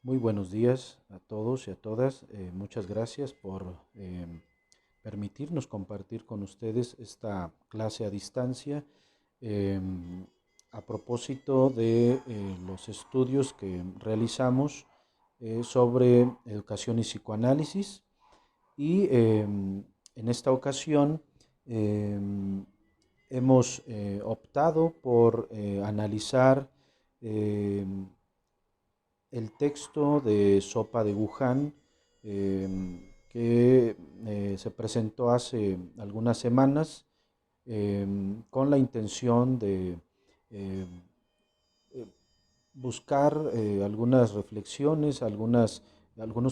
Muy buenos días a todos y a todas. Muchas gracias por permitirnos compartir con ustedes esta clase a distancia em, a propósito de los estudios que realizamos sobre educación y psicoanálisis. Y en esta ocasión em, hemos optado por analizar em, el texto de Sopa de Wuhan, que se presentó hace algunas semanas con la intención de eh, eh, buscar algunas reflexiones, algunos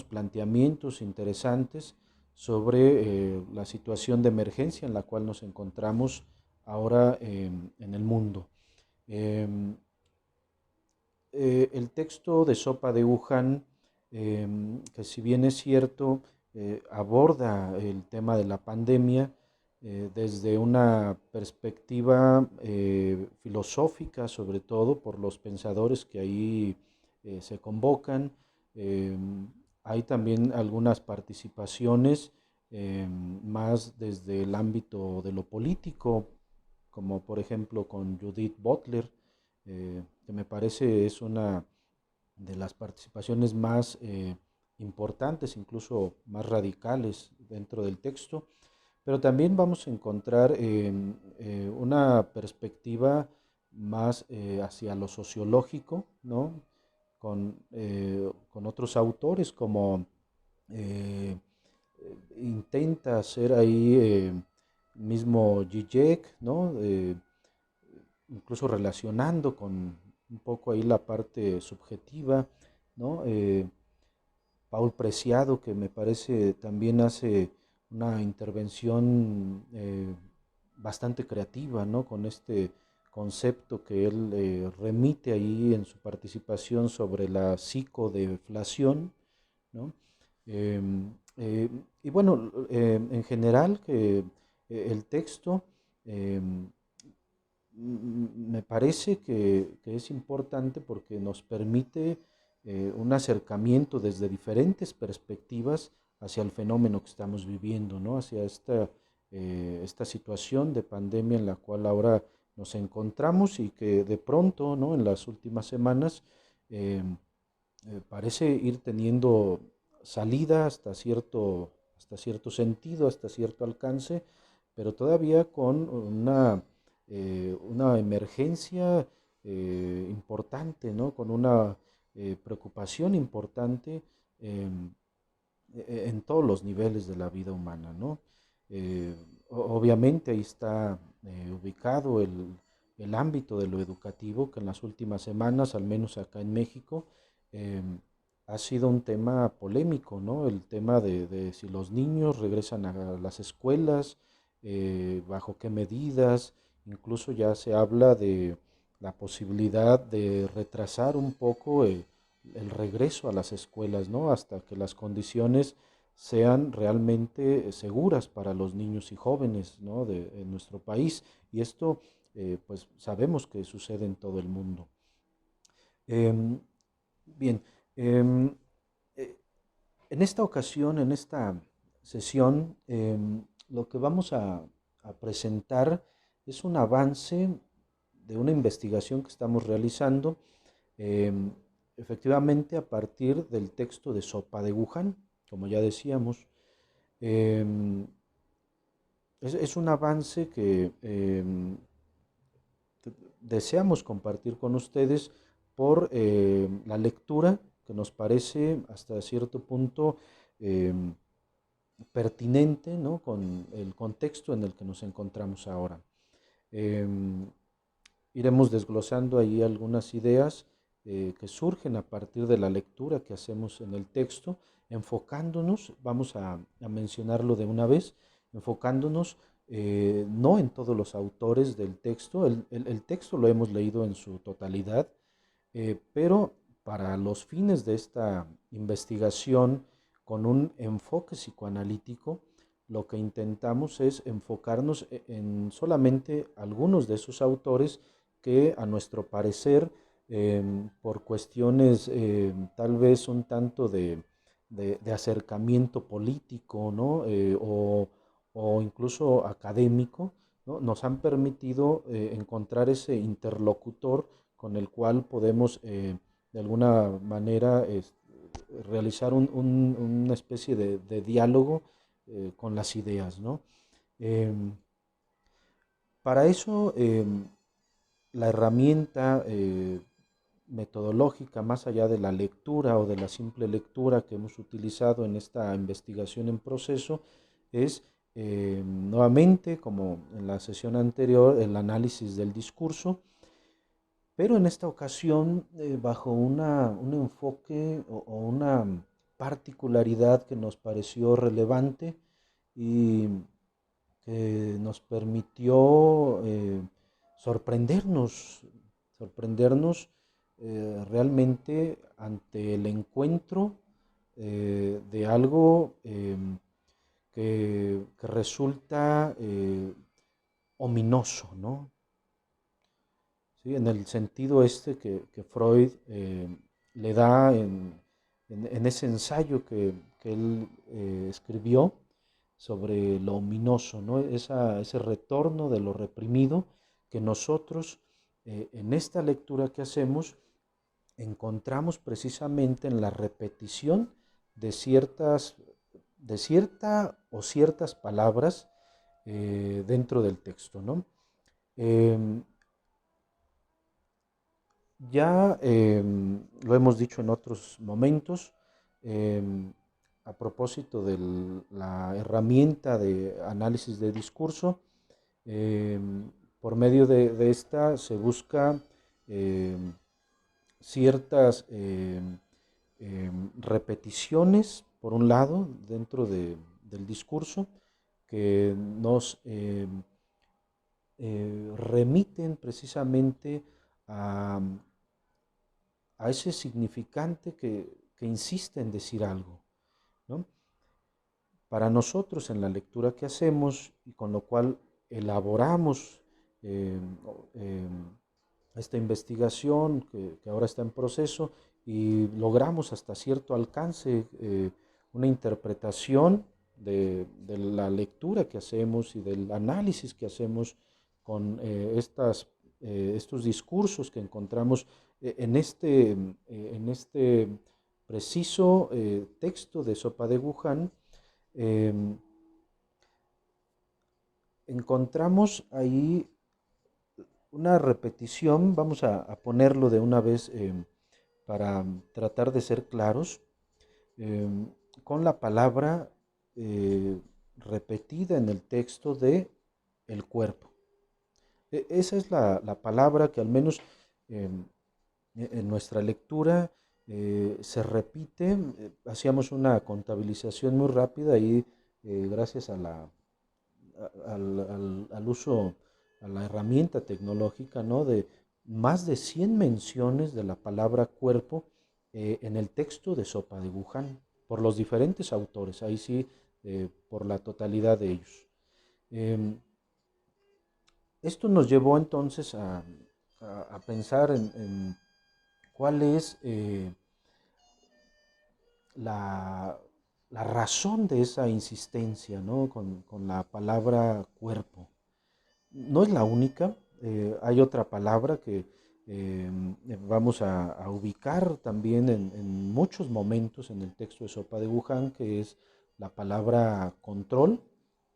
planteamientos interesantes sobre la situación de emergencia en la cual nos encontramos ahora en el mundo. Em, el texto de Sopa de Wuhan, que si bien es cierto, aborda el tema de la pandemia desde una perspectiva filosófica, sobre todo por los pensadores que ahí se convocan. Eh, Hay también algunas participaciones más desde el ámbito de lo político, como por ejemplo con Judith Butler, que me parece es una de las participaciones más importantes, incluso más radicales dentro del texto, pero también vamos a encontrar una perspectiva más hacia lo sociológico, ¿no? Con otros autores como eh, intenta hacer ahí mismo Zizek, ¿no? Incluso relacionando con un poco ahí la parte subjetiva, ¿no? Paul Preciado, que me parece también hace una intervención bastante creativa, ¿no? Con este concepto que él remite ahí en su participación sobre la psicodeflación, ¿no? Eh, eh, y bueno, en general que el texto eh, me parece que es importante porque nos permite un acercamiento desde diferentes perspectivas hacia el fenómeno que estamos viviendo, ¿no? Hacia esta situación de pandemia en la cual ahora nos encontramos y que de pronto, ¿no? En las últimas semanas eh, parece ir teniendo salida hasta cierto sentido, hasta cierto alcance, pero todavía con una emergencia importante, ¿no? Con una preocupación importante em, en todos los niveles de la vida humana, ¿no? Eh, Obviamente ahí está ubicado el ámbito de lo educativo, que en las últimas semanas, al menos acá en México, eh, ha sido un tema polémico, ¿no? El tema de si los niños regresan a las escuelas, bajo qué medidas, incluso ya se habla de la posibilidad de retrasar un poco el regreso a las escuelas, ¿no? Hasta que las condiciones sean realmente seguras para los niños y jóvenes, ¿no? En nuestro país. Y esto, pues sabemos que sucede en todo el mundo. Em, Bien, em, eh, en esta ocasión, en esta sesión, lo que vamos a presentar es un avance de una investigación que estamos realizando, em, efectivamente a partir del texto de Sopa de Wuhan, como ya decíamos. Em, es un avance que deseamos compartir con ustedes por la lectura que nos parece hasta cierto punto em, pertinente, ¿no? Con el contexto en el que nos encontramos ahora. Em, Iremos desglosando ahí algunas ideas que surgen a partir de la lectura que hacemos en el texto, enfocándonos, vamos a mencionarlo de una vez, enfocándonos no en todos los autores del texto, el texto lo hemos leído en su totalidad, pero para los fines de esta investigación con un enfoque psicoanalítico, lo que intentamos es enfocarnos en solamente algunos de esos autores que a nuestro parecer por cuestiones tal vez un tanto de acercamiento político, ¿no? O incluso académico, ¿no? Nos han permitido encontrar ese interlocutor con el cual podemos de alguna manera realizar una especie de diálogo con las ideas, ¿no? Em, para eso, la herramienta metodológica, más allá de la lectura o de la simple lectura que hemos utilizado en esta investigación en proceso, es nuevamente, como en la sesión anterior, el análisis del discurso, pero en esta ocasión bajo un enfoque o una particularidad que nos pareció relevante y que nos permitió sorprendernos, sorprendernos realmente ante el encuentro de algo que resulta ominoso, ¿no? ¿Sí? En el sentido este que Freud le da en ese ensayo que él escribió sobre lo ominoso, ¿no? Ese retorno de lo reprimido que nosotros en esta lectura que hacemos encontramos precisamente en la repetición de de cierta o ciertas palabras dentro del texto, ¿no? Em, Ya lo hemos dicho en otros momentos, em, a propósito de la herramienta de análisis de discurso, em, por medio de esta se busca em, ciertas repeticiones, por un lado, dentro del discurso, que nos remiten precisamente a, a ese significante que insiste en decir algo, ¿no? Para nosotros en la lectura que hacemos y con lo cual elaboramos eh, eh, esta investigación que ahora está en proceso y logramos hasta cierto alcance una interpretación de la lectura que hacemos y del análisis que hacemos con estos discursos que encontramos en este preciso texto de Sopa de Wuhan. eh, Encontramos ahí una repetición, vamos a ponerlo de una vez para tratar de ser claros, eh, con la palabra repetida en el texto de el cuerpo. Esa es la palabra que al menos eh, en nuestra lectura se repite. Hacíamos una contabilización muy rápida y gracias al uso, a la herramienta tecnológica, ¿no? De más de 100 menciones de la palabra cuerpo en el texto de Sopa de Wuhan, por los diferentes autores, ahí sí, por la totalidad de ellos. Em, Esto nos llevó entonces a pensar en cuál es la, la razón de esa insistencia, ¿no? Con la palabra cuerpo. No es la única, hay otra palabra que eh, vamos a ubicar también en muchos momentos en el texto de Sopa de Wuhan, que es la palabra control.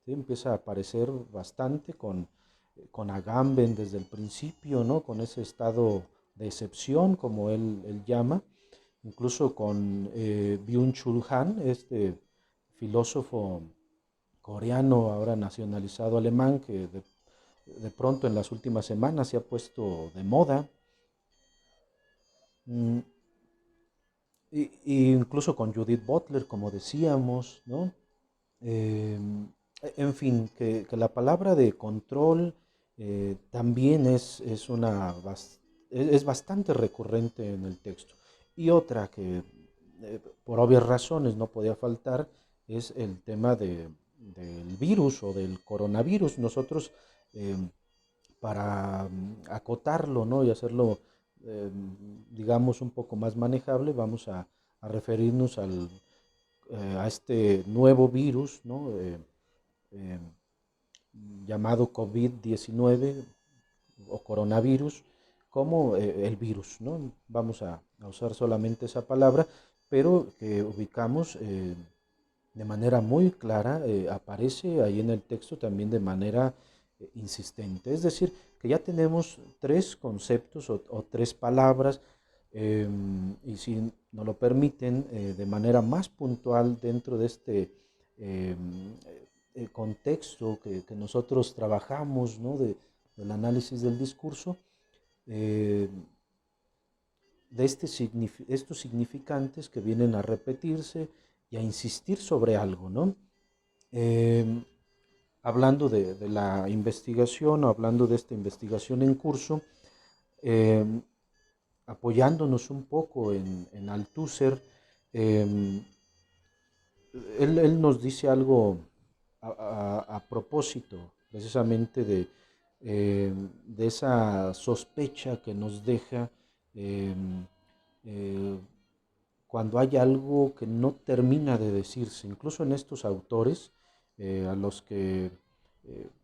¿Sí? Empieza a aparecer bastante con Agamben desde el principio, ¿no? Con ese estado de excepción, como él llama, incluso con Byung-Chul Han, este filósofo coreano, ahora nacionalizado alemán, que de pronto en las últimas semanas se ha puesto de moda, mm, y incluso con Judith Butler, como decíamos, ¿no? Eh, en fin, que la palabra de control también es bastante recurrente en el texto. Y otra que por obvias razones no podía faltar es el tema del virus o del coronavirus. Nosotros, para acotarlo, ¿no? Y hacerlo digamos, un poco más manejable, vamos a referirnos a este nuevo virus, ¿no? Eh, llamado COVID-19 o coronavirus, como el virus, ¿no? Vamos a usar solamente esa palabra, pero que ubicamos de manera muy clara, aparece ahí en el texto también de manera insistente. Es decir, que ya tenemos tres conceptos o tres palabras, eh, y si nos lo permiten, de manera más puntual dentro de este eh, contexto que nosotros trabajamos, ¿no? Del análisis del discurso, eh, de estos significantes que vienen a repetirse y a insistir sobre algo, ¿no? Eh, hablando de la investigación o hablando de esta investigación en curso, eh, apoyándonos un poco en Althusser, eh, él nos dice algo a propósito precisamente de esa sospecha que nos deja eh, eh, cuando hay algo que no termina de decirse. Incluso en estos autores a los que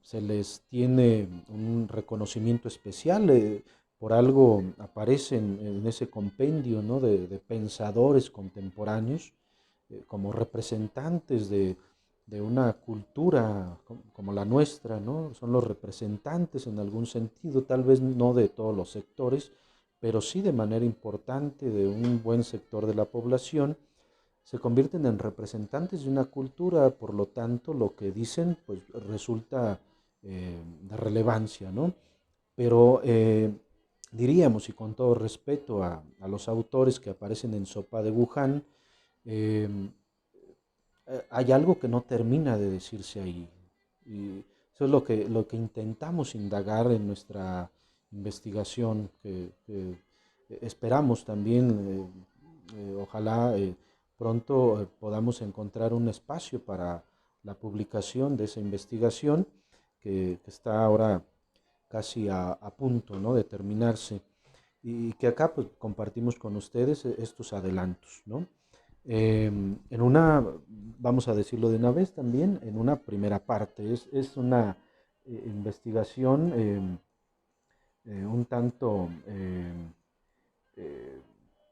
se les tiene un reconocimiento especial, por algo aparecen en ese compendio, ¿no? de pensadores contemporáneos como representantes de una cultura como la nuestra, ¿no? Son los representantes en algún sentido, tal vez no de todos los sectores, pero sí de manera importante de un buen sector de la población. Se convierten en representantes de una cultura, por lo tanto lo que dicen pues resulta de relevancia, ¿no? Pero diríamos, y con todo respeto a los autores que aparecen en Sopa de Wuhan, eh, hay algo que no termina de decirse ahí. Y eso es lo que intentamos indagar en nuestra investigación, que esperamos también, ojalá pronto podamos encontrar un espacio para la publicación de esa investigación que está ahora casi a punto, ¿no? de terminarse y que acá pues, compartimos con ustedes estos adelantos, ¿no? En una, vamos a decirlo de una vez también, en una primera parte, es una investigación un tanto eh,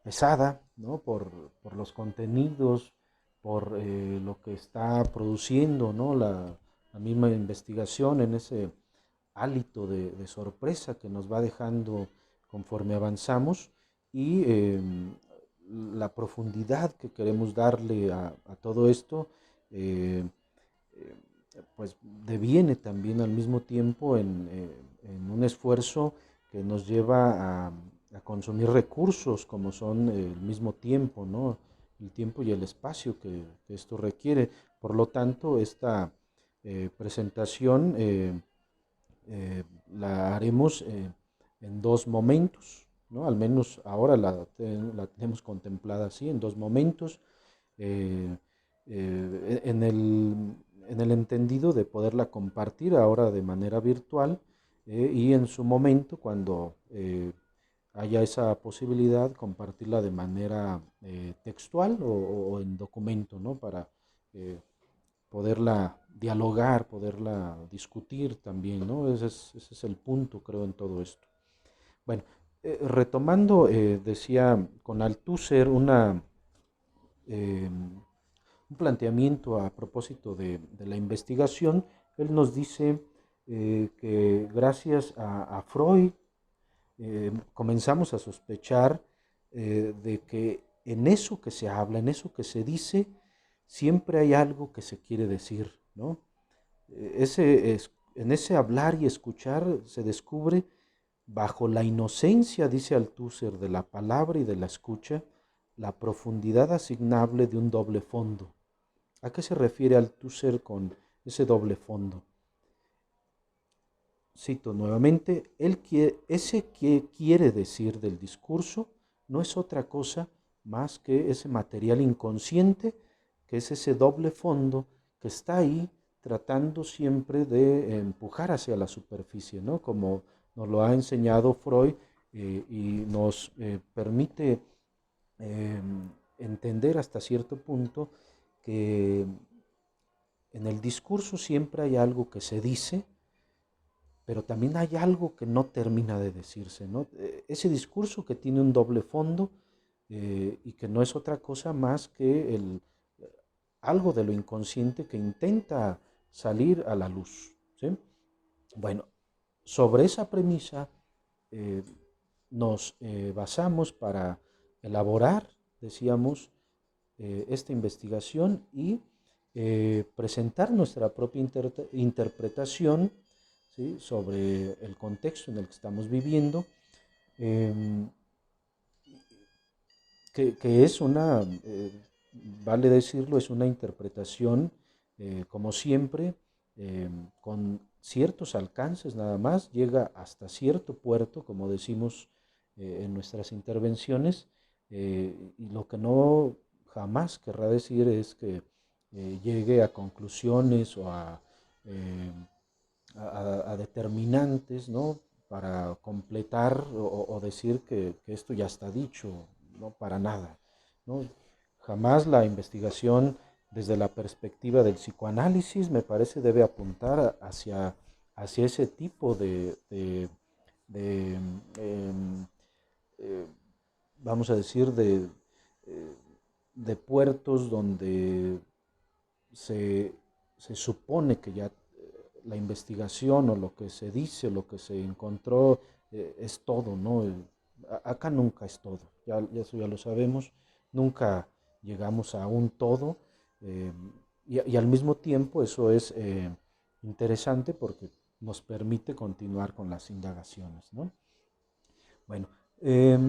pesada, ¿no? por los contenidos, por lo que está produciendo, ¿no? la misma investigación en ese hálito de sorpresa que nos va dejando conforme avanzamos y la profundidad que queremos darle a todo esto, eh, eh, pues deviene también al mismo tiempo en un esfuerzo que nos lleva a consumir recursos como son el mismo tiempo, ¿no? El tiempo y el espacio que esto requiere. Por lo tanto, esta presentación la haremos en dos momentos, ¿no? Al menos ahora la tenemos contemplada así, en dos momentos, eh, en el entendido de poderla compartir ahora de manera virtual y en su momento, cuando haya esa posibilidad, compartirla de manera textual o en documento, ¿no? Para eh, poderla dialogar, poderla discutir también, ¿no? Ese es el punto, creo, en todo esto. Bueno, retomando, decía con Althusser un planteamiento a propósito de la investigación. Él nos dice que gracias a Freud comenzamos a sospechar de que en eso que se habla, en eso que se dice, siempre hay algo que se quiere decir, ¿no? En ese hablar y escuchar se descubre bajo la inocencia, dice Althusser, de la palabra y de la escucha, la profundidad asignable de un doble fondo. ¿A qué se refiere Althusser con ese doble fondo? Cito nuevamente, ese que quiere decir del discurso no es otra cosa más que ese material inconsciente, que es ese doble fondo que está ahí tratando siempre de empujar hacia la superficie, ¿no? Como nos lo ha enseñado Freud y nos permite entender hasta cierto punto que en el discurso siempre hay algo que se dice, pero también hay algo que no termina de decirse, ¿no? Ese discurso que tiene un doble fondo y que no es otra cosa más que algo de lo inconsciente que intenta salir a la luz, ¿sí? Bueno, sobre esa premisa eh, nos basamos para elaborar, decíamos, esta investigación y presentar nuestra propia interpretación, ¿sí?, sobre el contexto en el que estamos viviendo, eh, que es una, vale decirlo, es una interpretación, como siempre, con ciertos alcances nada más, llega hasta cierto puerto, como decimos en nuestras intervenciones, y lo que no jamás querrá decir es que llegue a conclusiones o eh, a determinantes, ¿no?, para completar o decir que esto ya está dicho, no para nada, ¿no? Jamás la investigación desde la perspectiva del psicoanálisis me parece debe apuntar hacia ese tipo de, em, eh, vamos a decir, eh, de puertos donde se, se supone que ya la investigación o lo que se dice, lo que se encontró es todo, ¿no? Acá nunca es todo, ya eso ya lo sabemos, nunca llegamos a un todo eh, y al mismo tiempo eso es interesante porque nos permite continuar con las indagaciones, ¿no? Bueno, eh,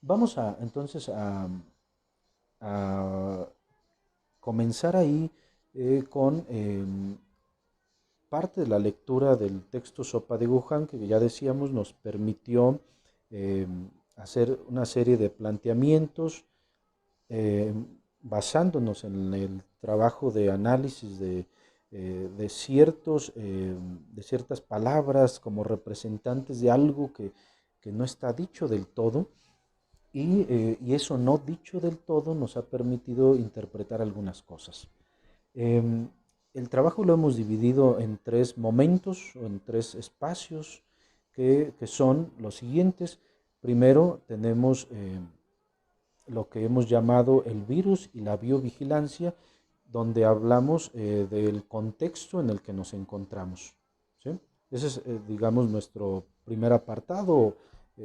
vamos a entonces a comenzar ahí con parte de la lectura del texto Sopa de Wuhan, que ya decíamos nos permitió eh, hacer una serie de planteamientos eh, basándonos en el trabajo de análisis de ciertas palabras como representantes de algo que no está dicho del todo y eso no dicho del todo nos ha permitido interpretar algunas cosas. Eh, el trabajo lo hemos dividido en tres momentos o en tres espacios que son los siguientes. Primero tenemos lo que hemos llamado el virus y la biovigilancia, donde hablamos del contexto en el que nos encontramos, ¿sí? Ese es, digamos, nuestro primer apartado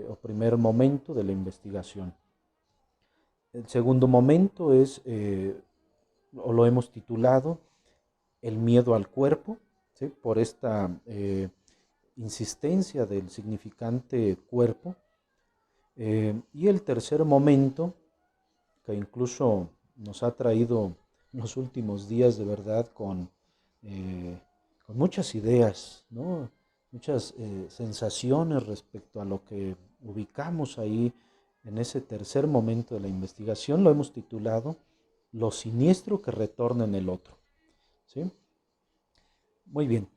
o primer momento de la investigación. El segundo momento es, o lo hemos titulado, el miedo al cuerpo, ¿sí?, por esta insistencia del significante cuerpo. Y el tercer momento, que incluso nos ha traído los últimos días de verdad con muchas ideas, ¿no?, muchas sensaciones respecto a lo que ubicamos ahí en ese tercer momento de la investigación, lo hemos titulado Lo siniestro que retorna en el otro, ¿sí? Muy bien.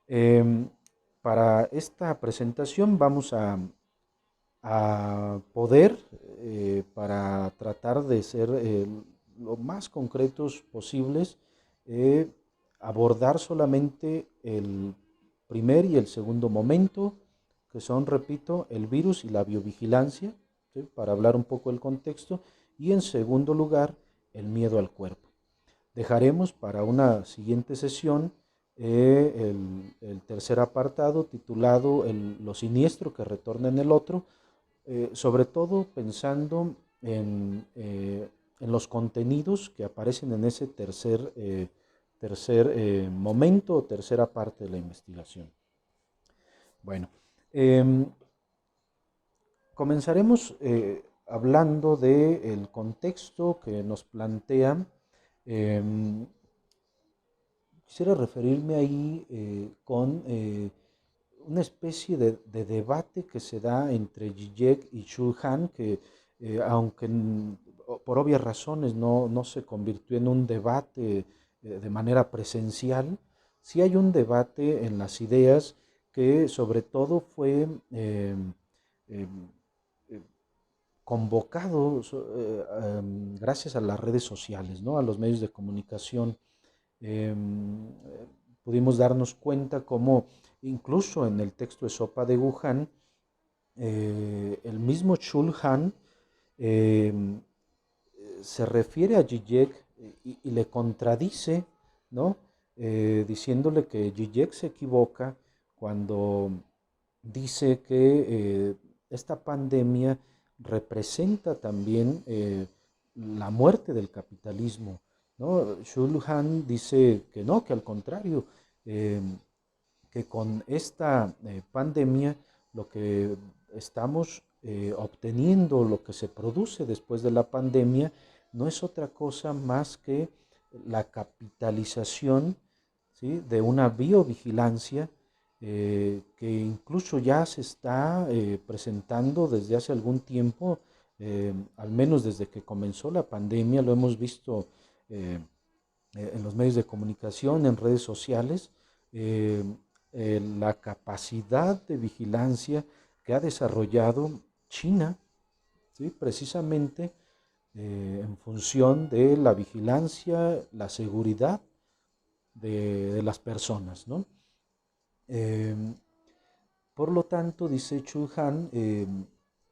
Em, para esta presentación vamos a poder, para tratar de ser lo más concretos posibles, eh, abordar solamente el primer y el segundo momento, que son, repito, el virus y la biovigilancia, ¿sí?, para hablar un poco del contexto, y en segundo lugar, el miedo al cuerpo. Dejaremos para una siguiente sesión el tercer apartado titulado Lo siniestro que retorna en el otro, sobre todo pensando en los contenidos que aparecen en ese tercer momento o tercera parte de la investigación. Bueno, eh, comenzaremos hablando del contexto que nos plantea. eh, Quisiera referirme ahí con una especie de debate que se da entre Zizek y Shulhan, que aunque por obvias razones no se convirtió en un debate de manera presencial, sí hay un debate en las ideas que sobre todo fue eh, eh, eh, convocado gracias a las redes sociales, ¿no? A los medios de comunicación. Pudimos darnos cuenta cómo incluso en el texto de Sopa de Wuhan, el mismo Chul Han eh, se refiere a Zizek y le contradice, ¿no? Diciéndole que Zizek se equivoca cuando dice que esta pandemia representa también la muerte del capitalismo, ¿no? Shulhan dice que no, que al contrario, eh, que con esta pandemia lo que estamos obteniendo, lo que se produce después de la pandemia, no es otra cosa más que la capitalización, ¿sí?, de una biovigilancia que incluso ya se está presentando desde hace algún tiempo, al menos desde que comenzó la pandemia, lo hemos visto eh, en los medios de comunicación, en redes sociales, eh, la capacidad de vigilancia que ha desarrollado China, ¿sí?, precisamente en función de la vigilancia, la seguridad de las personas, ¿no? Eh, por lo tanto, dice Chu Han,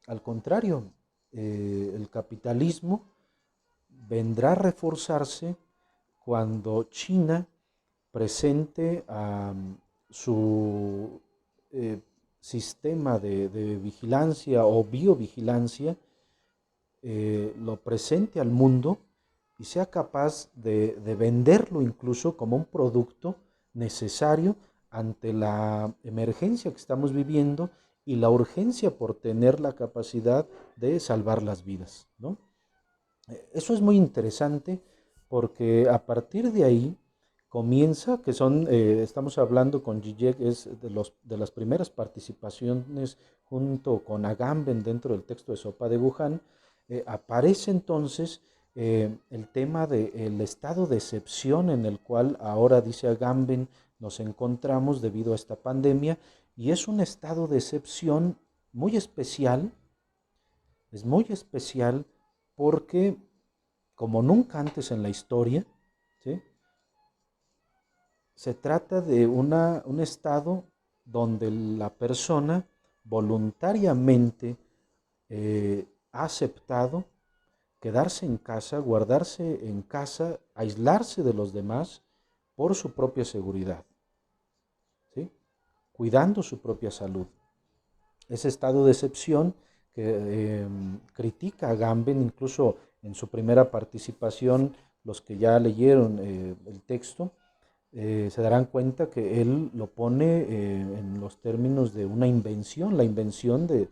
al contrario, el capitalismo vendrá a reforzarse cuando China presente su eh, sistema de vigilancia o biovigilancia, lo presente al mundo y sea capaz de venderlo incluso como un producto necesario ante la emergencia que estamos viviendo y la urgencia por tener la capacidad de salvar las vidas, ¿no? Eso es muy interesante porque a partir de ahí comienza, que son, estamos hablando con Zizek, es de las primeras participaciones junto con Agamben dentro del texto de Sopa de Wuhan, aparece entonces el tema del estado de excepción en el cual ahora, dice Agamben, nos encontramos debido a esta pandemia, y es un estado de excepción muy especial, es muy especial porque, como nunca antes en la historia, ¿sí?, se trata de un estado donde la persona voluntariamente ha aceptado quedarse en casa, guardarse en casa, aislarse de los demás por su propia seguridad, ¿sí?, cuidando su propia salud. Ese estado de excepción que critica a Gamben, incluso en su primera participación, los que ya leyeron el texto, se darán cuenta que él lo pone en los términos de una invención, la invención de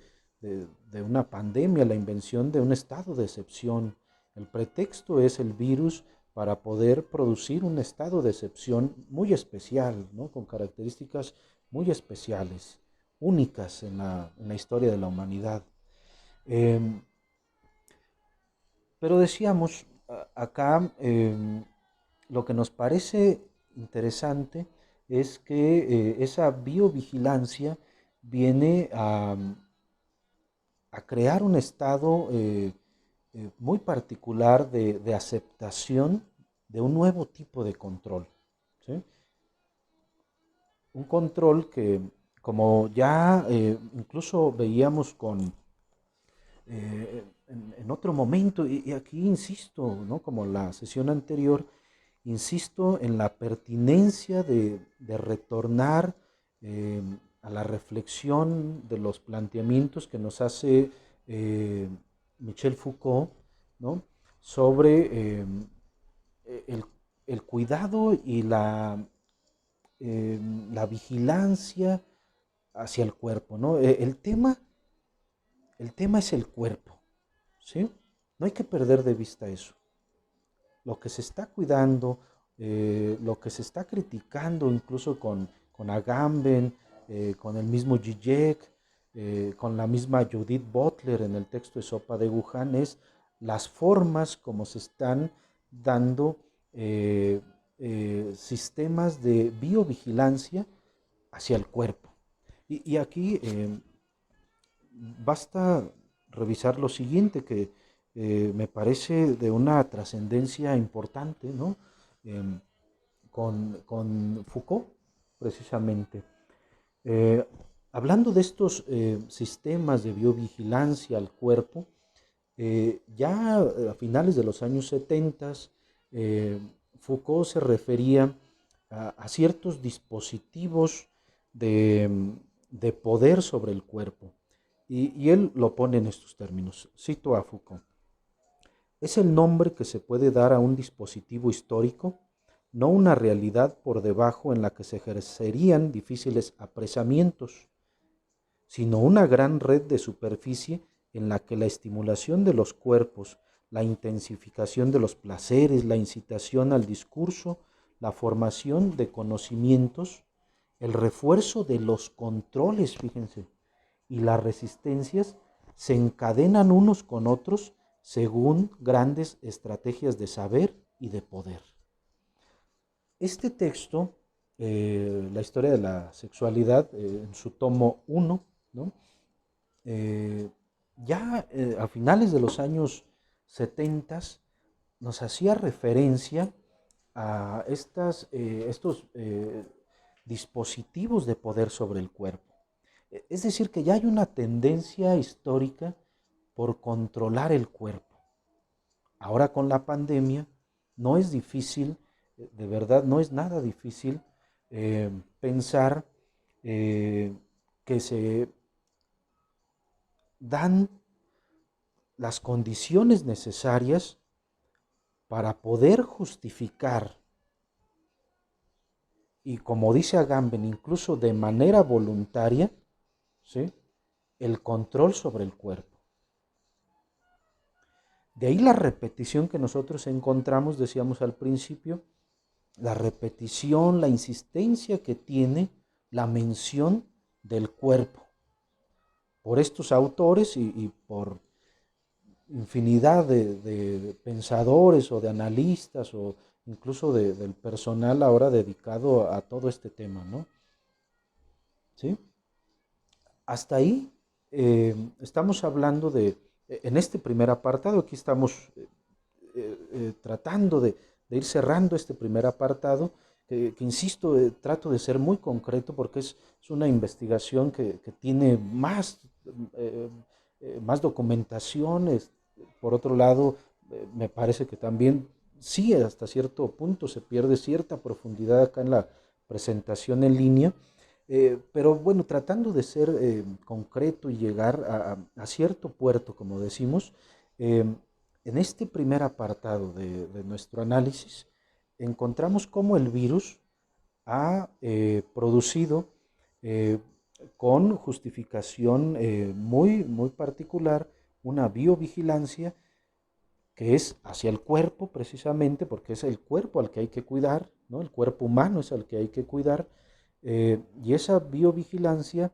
una pandemia, la invención de un estado de excepción. El pretexto es el virus para poder producir un estado de excepción muy especial, ¿no?, con características muy especiales, únicas en la historia de la humanidad. Eh, pero decíamos acá, lo que nos parece interesante es que esa biovigilancia viene a crear un estado muy particular de aceptación de un nuevo tipo de control, ¿sí? Un control que, como ya incluso veíamos en otro momento, y aquí insisto, ¿no?, como la sesión anterior, insisto en la pertinencia de retornar eh, a la reflexión de los planteamientos que nos hace eh, Michel Foucault, ¿no?, sobre el, el cuidado y la vigilancia hacia el cuerpo, ¿no? El tema es el cuerpo, ¿sí? No hay que perder de vista eso. Lo que se está cuidando, lo que se está criticando incluso con Agamben, con el mismo Zizek, con la misma Judith Butler en el texto de Sopa de Wuhan, es las formas como se están dando sistemas de biovigilancia hacia el cuerpo. Y aquí basta revisar lo siguiente que me parece de una trascendencia importante, ¿no? Em, con Foucault, precisamente. Eh, Hablando de estos sistemas de biovigilancia al cuerpo, ya a finales de los años 70, eh, Foucault se refería a ciertos dispositivos de, de poder sobre el cuerpo. Y él lo pone en estos términos. Cito a Foucault. Es el nombre que se puede dar a un dispositivo histórico, no una realidad por debajo en la que se ejercerían difíciles apresamientos, sino una gran red de superficie en la que la estimulación de los cuerpos, la intensificación de los placeres, la incitación al discurso, la formación de conocimientos, el refuerzo de los controles, fíjense, y las resistencias se encadenan unos con otros según grandes estrategias de saber y de poder. Este texto, la historia de la sexualidad, en su tomo uno, ¿no? Eh, ya a finales de los años 70 nos hacía referencia a estos dispositivos de poder sobre el cuerpo. Es decir, que ya hay una tendencia histórica por controlar el cuerpo. Ahora con la pandemia no es difícil, de verdad no es nada difícil pensar eh, que se dan las condiciones necesarias para poder justificar, y como dice Agamben, incluso de manera voluntaria, ¿sí?, el control sobre el cuerpo. De ahí la repetición que nosotros encontramos, decíamos al principio, la repetición, la insistencia que tiene la mención del cuerpo por estos autores y por infinidad de pensadores o de analistas o incluso del personal ahora dedicado a todo este tema, ¿no? ¿Sí? Hasta ahí estamos hablando en este primer apartado, aquí estamos tratando de ir cerrando este primer apartado, que insisto, trato de ser muy concreto porque es una investigación que tiene eh, más documentaciones. Por otro lado, me parece que también sí, hasta cierto punto se pierde cierta profundidad acá en la presentación en línea, pero bueno, tratando de ser concreto y llegar a cierto puerto, como decimos, eh, en este primer apartado de nuestro análisis, encontramos cómo el virus ha producido eh, con justificación muy particular una biovigilancia que es hacia el cuerpo precisamente, porque es el cuerpo al que hay que cuidar, ¿no? El cuerpo humano es al que hay que cuidar, y esa biovigilancia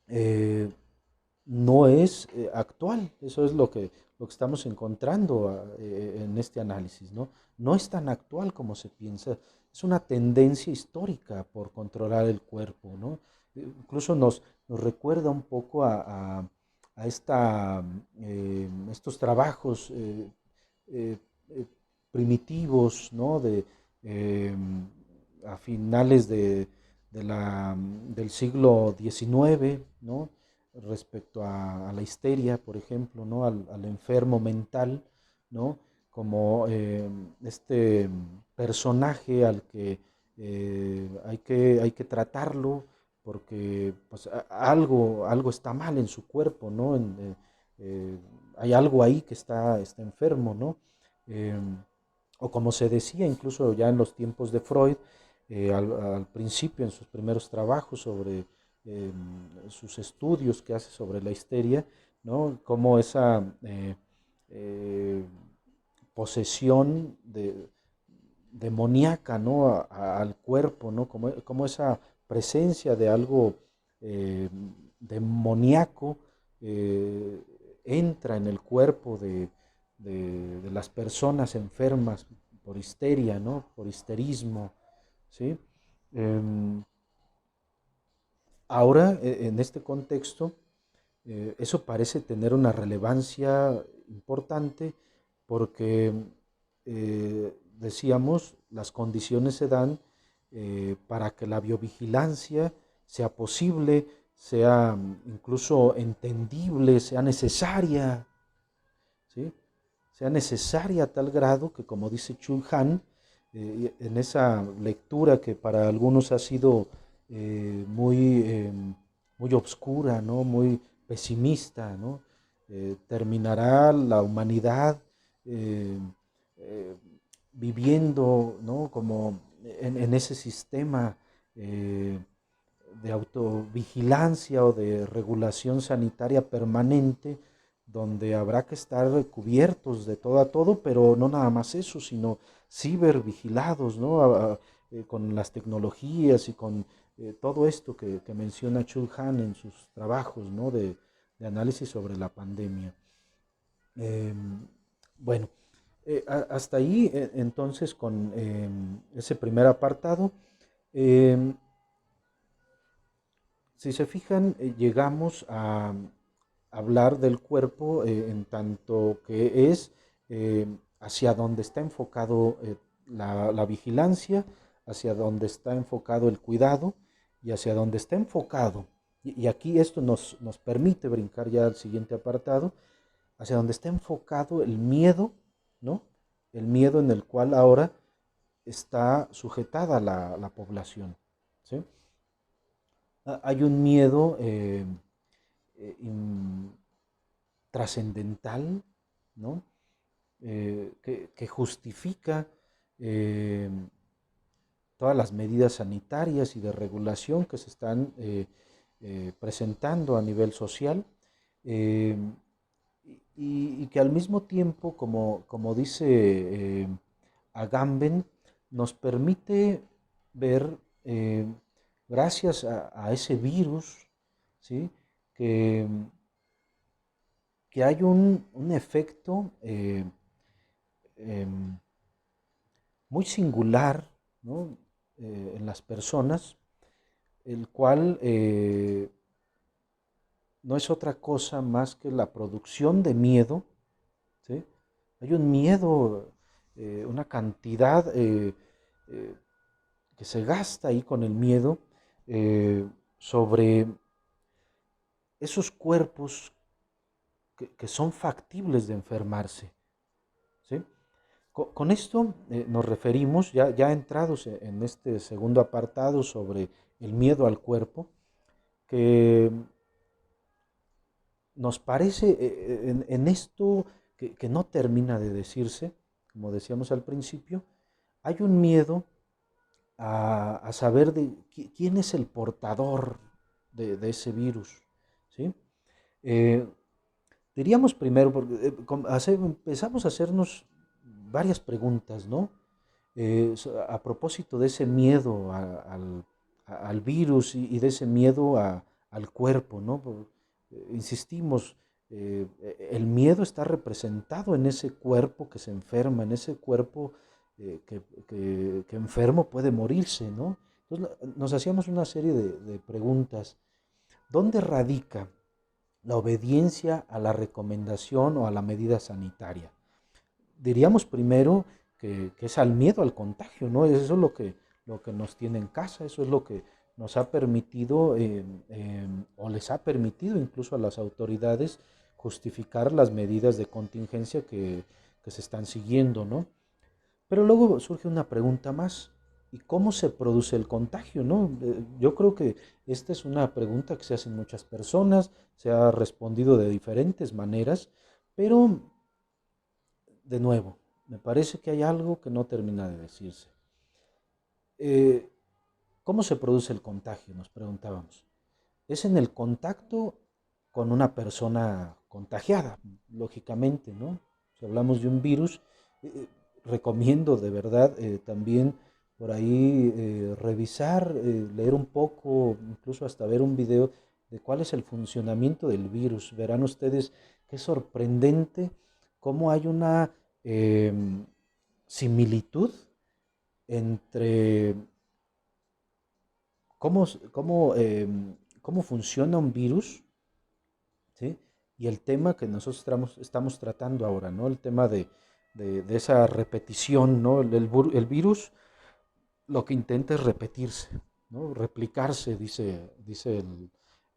eh, no es actual. Eso es lo que estamos encontrando en este análisis, ¿no? No es tan actual como se piensa. Es una tendencia histórica por controlar el cuerpo, ¿no? Incluso nos recuerda un poco a estos trabajos eh, eh, primitivos, ¿no? Eh, a finales del siglo XIX, ¿no? Respecto a la histeria, por ejemplo, ¿no? Al enfermo mental, ¿no? Como este personaje al que hay que tratarlo porque pues, algo está mal en su cuerpo, ¿no? Eh, Hay algo ahí que está enfermo, ¿no? Eh, o como se decía incluso ya en los tiempos de Freud, al principio en sus primeros trabajos sobre sus estudios que hace sobre la histeria, ¿no? Como esa eh, posesión demoníaca, ¿no? Al cuerpo, ¿no? Como esa presencia de algo eh, demoníaco eh, entra en el cuerpo de las personas enfermas por histeria, ¿no? Por histerismo, ¿sí? Em, Ahora, en este contexto, eso parece tener una relevancia importante porque, decíamos, las condiciones se dan para que la biovigilancia sea posible, sea incluso entendible, sea necesaria, ¿sí? Sea necesaria a tal grado que, como dice Chul Han, en esa lectura que para algunos ha sido muy obscura, ¿no? Muy pesimista, ¿no? Terminará la humanidad eh, eh, viviendo, ¿no? Como en ese sistema eh, de autovigilancia o de regulación sanitaria permanente, donde habrá que estar cubiertos de todo a todo, pero no nada más eso, sino cibervigilados, ¿no? Con las tecnologías y con todo esto que menciona Chul Han en sus trabajos, ¿no? De análisis sobre la pandemia. Eh, bueno, hasta ahí entonces con ese primer apartado. Eh, si se fijan, llegamos a hablar del cuerpo en tanto que es hacia donde está enfocado la vigilancia, hacia donde está enfocado el cuidado y hacia donde está enfocado. Y aquí esto nos permite brincar ya al siguiente apartado, hacia donde está enfocado el miedo, ¿no? El miedo en el cual ahora está sujetada la población, ¿sí? Hay un miedo eh, trascendental, ¿no? Que justifica eh, todas las medidas sanitarias y de regulación que se están presentando a nivel social, eh, y que al mismo tiempo, como dice Agamben, nos permite ver, eh, gracias a ese virus, ¿sí? que, que hay un efecto em, muy singular, ¿no? En las personas, el cual no es otra cosa más que la producción de miedo, ¿sí? Hay un miedo, una cantidad eh, que se gasta ahí con el miedo sobre esos cuerpos que son factibles de enfermarse, ¿sí? Con esto nos referimos, ya entrados en este segundo apartado sobre el miedo al cuerpo, que nos parece en esto que no termina de decirse, como decíamos al principio, hay un miedo a saber de quién es el portador de ese virus, ¿sí? Eh, Diríamos primero, porque empezamos a hacernos varias preguntas, ¿no? A propósito de ese miedo al virus y de ese miedo al cuerpo, ¿no? Insistimos, el miedo está representado en ese cuerpo que se enferma, en ese cuerpo que enfermo puede morirse, ¿no? Entonces nos hacíamos una serie de preguntas. ¿Dónde radica la obediencia a la recomendación o a la medida sanitaria? Diríamos primero que es al miedo al contagio, ¿no? Eso es lo que nos tiene en casa, eso es lo que nos ha permitido o les ha permitido incluso a las autoridades justificar las medidas de contingencia que se están siguiendo, ¿no? Pero luego surge una pregunta más. ¿Y cómo se produce el contagio, no? Yo creo que esta es una pregunta que se hacen muchas personas, se ha respondido de diferentes maneras, pero de nuevo, me parece que hay algo que no termina de decirse. Eh, ¿Cómo se produce el contagio? Nos preguntábamos. Es en el contacto con una persona contagiada, lógicamente, ¿no? Si hablamos de un virus, recomiendo de verdad también por ahí revisar, leer un poco, incluso hasta ver un video de cuál es el funcionamiento del virus. Verán ustedes qué sorprendente cómo hay una eh, similitud entre cómo cómo funciona un virus, ¿sí? Y el tema que nosotros estamos tratando ahora, ¿no? El tema de esa repetición, ¿no? El virus lo que intenta es repetirse, ¿no? Replicarse, dice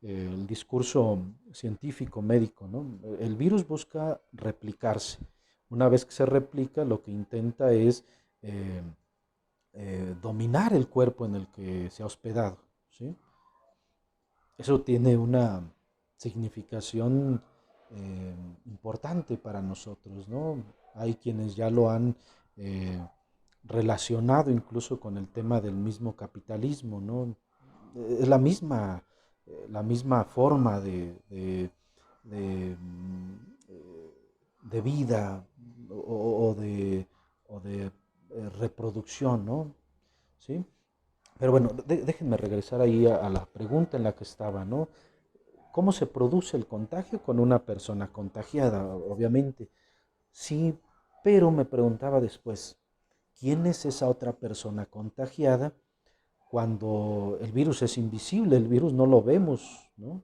el discurso científico médico, ¿no? El virus busca replicarse. Una vez que se replica, lo que intenta es eh, dominar el cuerpo en el que se ha hospedado, ¿sí? Eso tiene una significación importante para nosotros, ¿no? Hay quienes ya lo han eh, relacionado incluso con el tema del mismo capitalismo, ¿no? Es la misma forma de vida o de reproducción, ¿no? ¿Sí? Pero bueno, déjenme regresar ahí a la pregunta en la que estaba, ¿no? ¿Cómo se produce el contagio con una persona contagiada? Obviamente, sí, pero me preguntaba después, ¿quién es esa otra persona contagiada cuando el virus es invisible? El virus no lo vemos, ¿no?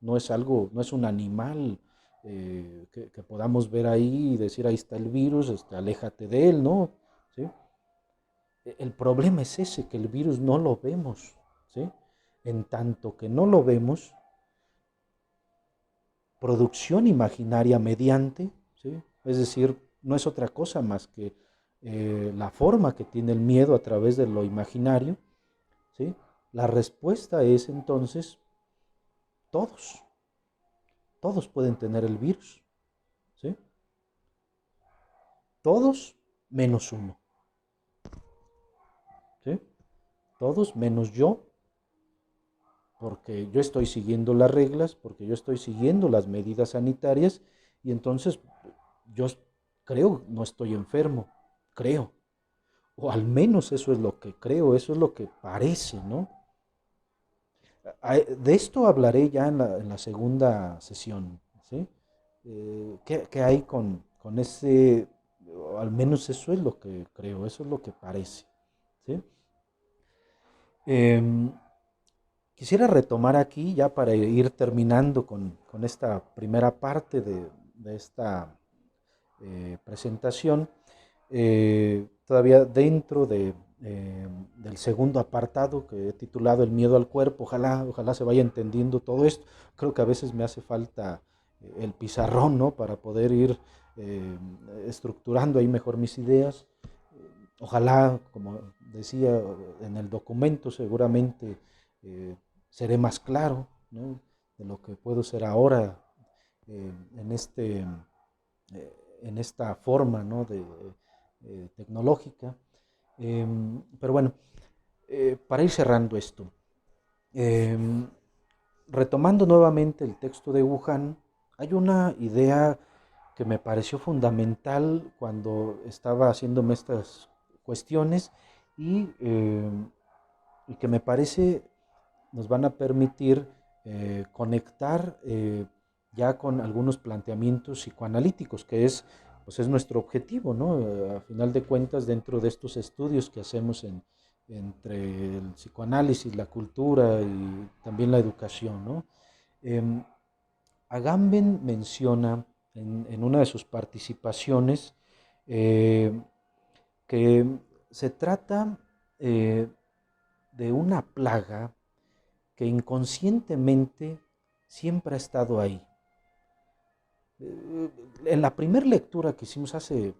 No es algo, no es un animal que podamos ver ahí y decir, ahí está el virus, aléjate de él, ¿no? ¿Sí? El problema es ese, que el virus no lo vemos, ¿sí? En tanto que no lo vemos, producción imaginaria mediante, ¿sí? Es decir, no es otra cosa más que la forma que tiene el miedo a través de lo imaginario, ¿sí? La respuesta es entonces todos, todos pueden tener el virus, ¿sí? Todos menos uno, ¿sí? Todos menos yo, porque yo estoy siguiendo las reglas, porque yo estoy siguiendo las medidas sanitarias y entonces yo creo no estoy enfermo, creo, o al menos eso es lo que creo, eso es lo que parece, ¿no? De esto hablaré ya en la segunda sesión, ¿sí? ¿Qué hay con ese, o al menos eso es lo que creo, eso es lo que parece, ¿sí? Em, Quisiera retomar aquí ya para ir terminando con esta primera parte de esta presentación, todavía dentro del segundo apartado que he titulado El miedo al cuerpo. Ojalá se vaya entendiendo todo esto. Creo que a veces me hace falta el pizarrón, ¿no? Para poder ir eh, estructurando ahí mejor mis ideas. Ojalá, como decía en el documento, seguramente eh, seré más claro, ¿no? De lo que puedo ser ahora en en esta forma, ¿no? Tecnológica. Pero bueno, para ir cerrando esto, eh, retomando nuevamente el texto de Wuhan, hay una idea que me pareció fundamental cuando estaba haciéndome estas cuestiones y que me parece nos van a permitir conectar ya con algunos planteamientos psicoanalíticos, que pues es nuestro objetivo, ¿no? A final de cuentas, dentro de estos estudios que hacemos entre el psicoanálisis, la cultura y también la educación, ¿no? Eh, Agamben menciona en una de sus participaciones eh, que se trata de una plaga que inconscientemente siempre ha estado ahí. En la primera lectura que hicimos hace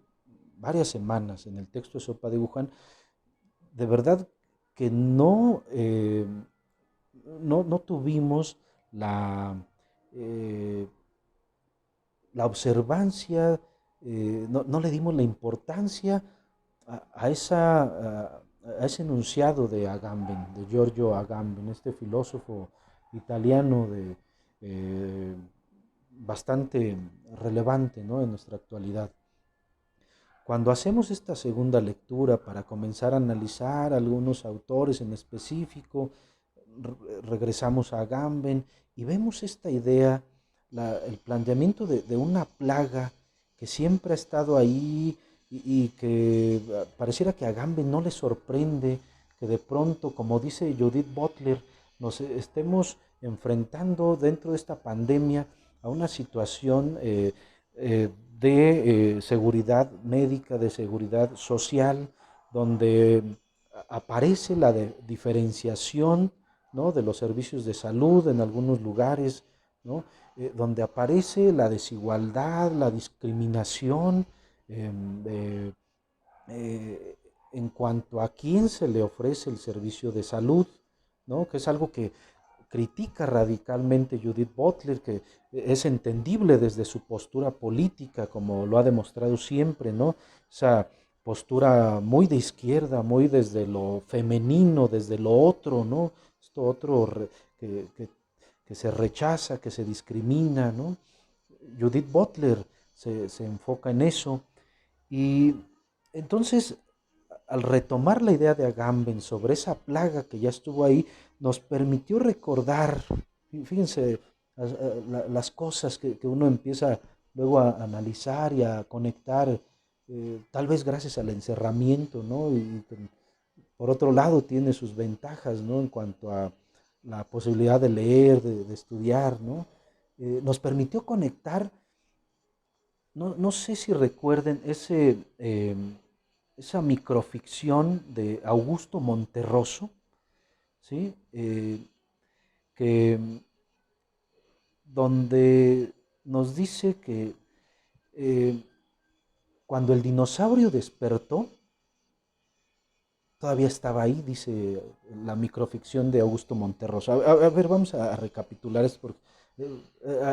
varias semanas en el texto de Sopa de Wuhan, de verdad que no tuvimos eh, la observancia, no le dimos la importancia a ese enunciado de Agamben, de Giorgio Agamben, este filósofo italiano eh, bastante relevante, ¿no? En nuestra actualidad. Cuando hacemos esta segunda lectura para comenzar a analizar algunos autores en específico, regresamos a Agamben y vemos esta idea, el planteamiento de una plaga que siempre ha estado ahí y que pareciera que a Agamben no le sorprende que de pronto, como dice Judith Butler, nos estemos enfrentando dentro de esta pandemia a una situación de seguridad médica, de seguridad social, donde aparece la diferenciación, ¿no?, de los servicios de salud en algunos lugares, ¿no?, donde aparece la desigualdad, la discriminación, eh, eh, en cuanto a quién se le ofrece el servicio de salud, ¿no?, que es algo que critica radicalmente Judith Butler, que es entendible desde su postura política, como lo ha demostrado siempre, ¿no? Esa postura muy de izquierda, muy desde lo femenino, desde lo otro, ¿no? Esto otro que, que, que se rechaza, que se discrimina, ¿no? Judith Butler se enfoca en eso. Y entonces, al retomar la idea de Agamben sobre esa plaga que ya estuvo ahí, nos permitió recordar, fíjense, las cosas que uno empieza luego a analizar y a conectar, tal vez gracias al encerramiento, ¿no? Y por otro lado tiene sus ventajas, ¿no?, en cuanto a la posibilidad de leer, de estudiar, ¿no? Nos permitió conectar, no sé si recuerden esa microficción de Augusto Monterroso, ¿sí? Que donde nos dice que eh, cuando el dinosaurio despertó, todavía estaba ahí, dice la microficción de Augusto Monterroso. A ver, vamos a recapitular esto, porque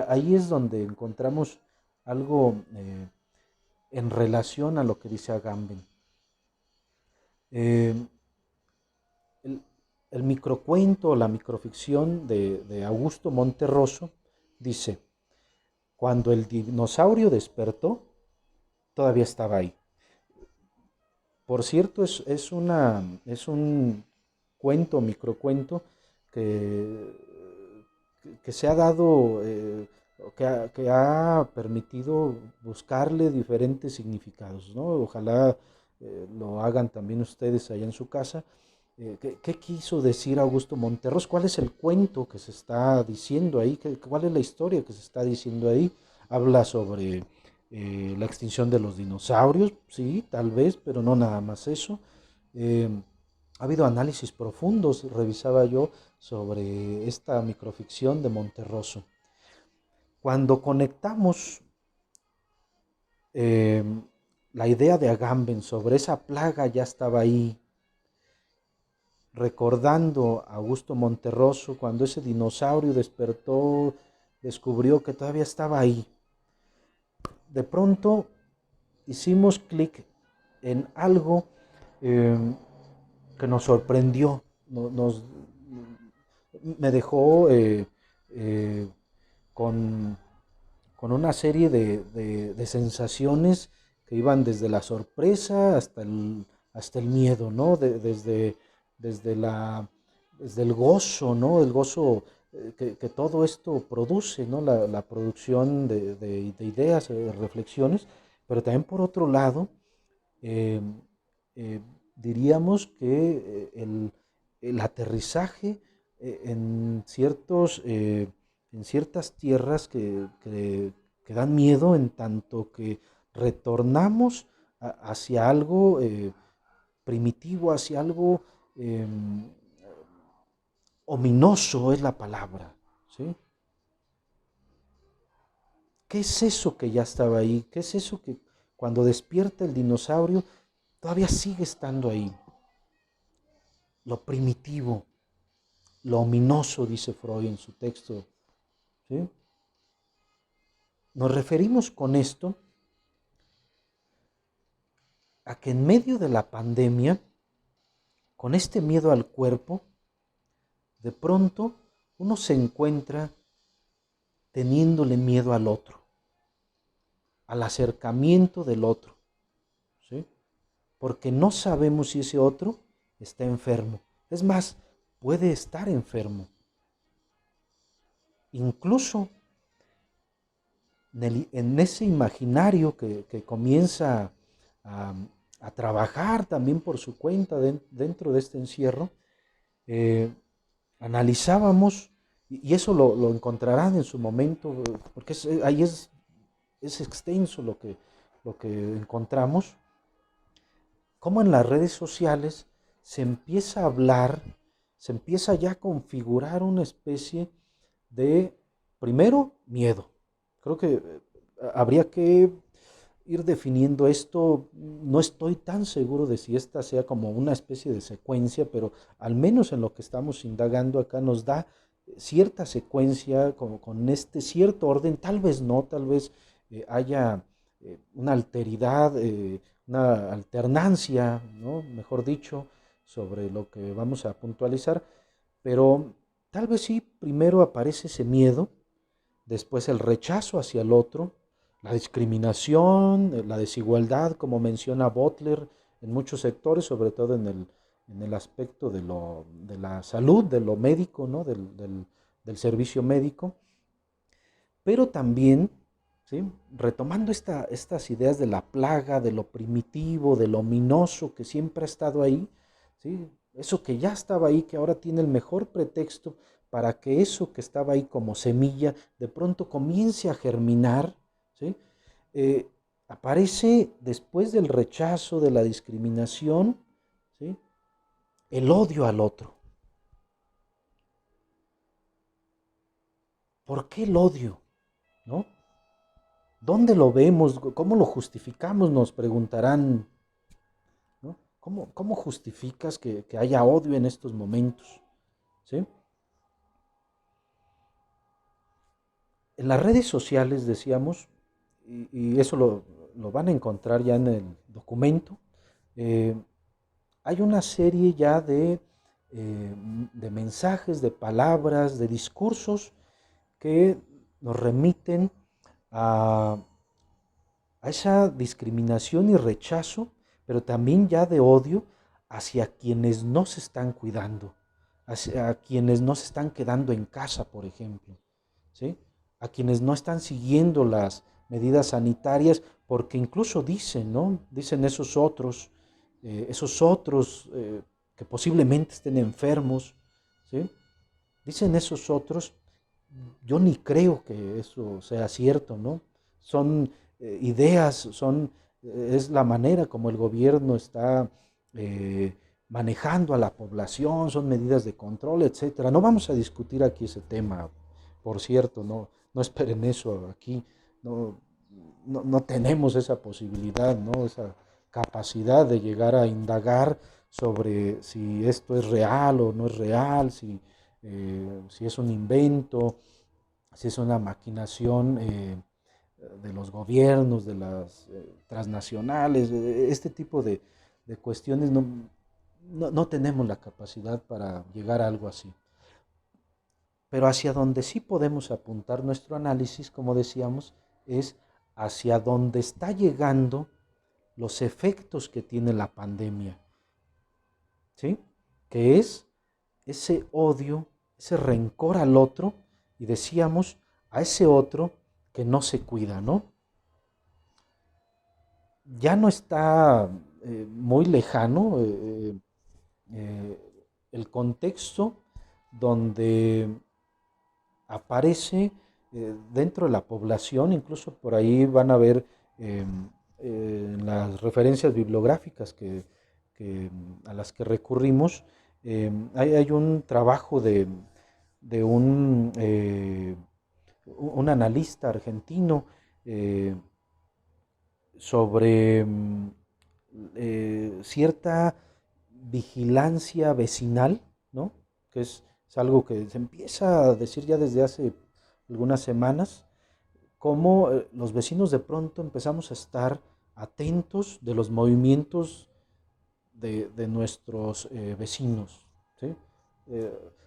ahí es donde encontramos algo en relación a lo que dice Agamben. Eh, el, el microcuento, la microficción de Augusto Monterroso dice, cuando el dinosaurio despertó, todavía estaba ahí. Por cierto, es un cuento, microcuento, que, que se ha dado, que ha permitido buscarle diferentes significados, ¿no? Ojalá lo hagan también ustedes allá en su casa. ¿Qué quiso decir Augusto Monterros? ¿Cuál es el cuento que se está diciendo ahí? ¿Cuál es la historia que se está diciendo ahí? Habla sobre la extinción de los dinosaurios, sí, tal vez, pero no nada más eso. Eh, ha habido análisis profundos, revisaba yo, sobre esta microficción de Monterroso. Cuando conectamos eh, la idea de Agamben sobre esa plaga ya estaba ahí, recordando a Augusto Monterroso cuando ese dinosaurio despertó, descubrió que todavía estaba ahí. De pronto hicimos clic en algo eh, que nos sorprendió, me dejó eh, con, con, una serie de sensaciones que iban desde la sorpresa hasta el miedo, ¿no? Desde, desde el gozo, ¿no? El gozo que todo esto produce, ¿no? La producción de ideas, de reflexiones, pero también por otro lado, eh, eh, diríamos que el aterrizaje en ciertas tierras que dan miedo en tanto que retornamos hacia algo primitivo, hacia algo eh, ominoso es la palabra, ¿sí? ¿Qué es eso que ya estaba ahí? ¿Qué es eso que cuando despierta el dinosaurio todavía sigue estando ahí? Lo primitivo, lo ominoso, dice Freud en su texto, ¿sí? Nos referimos con esto a que en medio de la pandemia, con este miedo al cuerpo, de pronto uno se encuentra teniéndole miedo al otro, al acercamiento del otro, ¿sí? Porque no sabemos si ese otro está enfermo. Es más, puede estar enfermo. Incluso en ese imaginario que comienza a, a, trabajar también por su cuenta dentro de este encierro, eh, analizábamos Y eso lo encontrarán en su momento, porque ahí es extenso lo que encontramos, cómo en las redes sociales se empieza a hablar, se empieza ya a configurar una especie de, primero, miedo. Creo que habría que ir definiendo esto. No estoy tan seguro de si esta sea como una especie de secuencia, pero al menos en lo que estamos indagando acá nos da cierta secuencia con este cierto orden. Tal vez no, tal vez haya una alteridad, una alternancia, ¿no? Mejor dicho, sobre lo que vamos a puntualizar, pero tal vez sí, primero aparece ese miedo, después el rechazo hacia el otro, la discriminación, la desigualdad, como menciona Butler, en muchos sectores, sobre todo en el aspecto de la salud, de lo médico, ¿no? Del servicio médico, pero también, ¿sí? Retomando estas ideas de la plaga, de lo primitivo, de lo ominoso que siempre ha estado ahí, ¿sí? Eso que ya estaba ahí, que ahora tiene el mejor pretexto para que eso que estaba ahí como semilla de pronto comience a germinar, ¿sí? Eh, Aparece después del rechazo, de la discriminación, ¿sí? El odio al otro. ¿Por qué el odio? ¿No? ¿Dónde lo vemos? ¿Cómo lo justificamos? Nos preguntarán, ¿no? ¿Cómo justificas que haya odio en estos momentos? ¿Sí? En las redes sociales, decíamos, y eso lo van a encontrar ya en el documento, eh, hay una serie ya de mensajes, de palabras, de discursos que nos remiten a, a esa discriminación y rechazo, pero también ya de odio hacia quienes no se están cuidando, hacia quienes no se están quedando en casa, por ejemplo, ¿sí? A quienes no están siguiendo las medidas sanitarias, porque incluso dicen, ¿no? Dicen esos otros que posiblemente estén enfermos, ¿sí? Dicen esos otros, yo ni creo que eso sea cierto, ¿no? Son ideas, es la manera como el gobierno está eh, manejando a la población, son medidas de control, etcétera. No vamos a discutir aquí ese tema, por cierto, no esperen eso aquí, no, no tenemos esa posibilidad, ¿no? Esa capacidad de llegar a indagar sobre si esto es real o no es real, si es un invento, si es una maquinación de los gobiernos, de las transnacionales, este tipo de cuestiones, no tenemos la capacidad para llegar a algo así. Pero hacia donde sí podemos apuntar nuestro análisis, como decíamos, es hacia donde está llegando los efectos que tiene la pandemia, ¿sí? Que es ese odio, ese rencor al otro, y decíamos a ese otro que no se cuida, ¿no? Ya no está muy lejano eh, el contexto donde aparece dentro de la población, incluso por ahí van a ver eh, las referencias bibliográficas a las que recurrimos, hay un trabajo de un analista argentino eh, sobre cierta vigilancia vecinal, ¿no? Que es algo que se empieza a decir ya desde hace algunas semanas, cómo los vecinos de pronto empezamos a estar atentos de los movimientos de nuestros vecinos, ¿sí?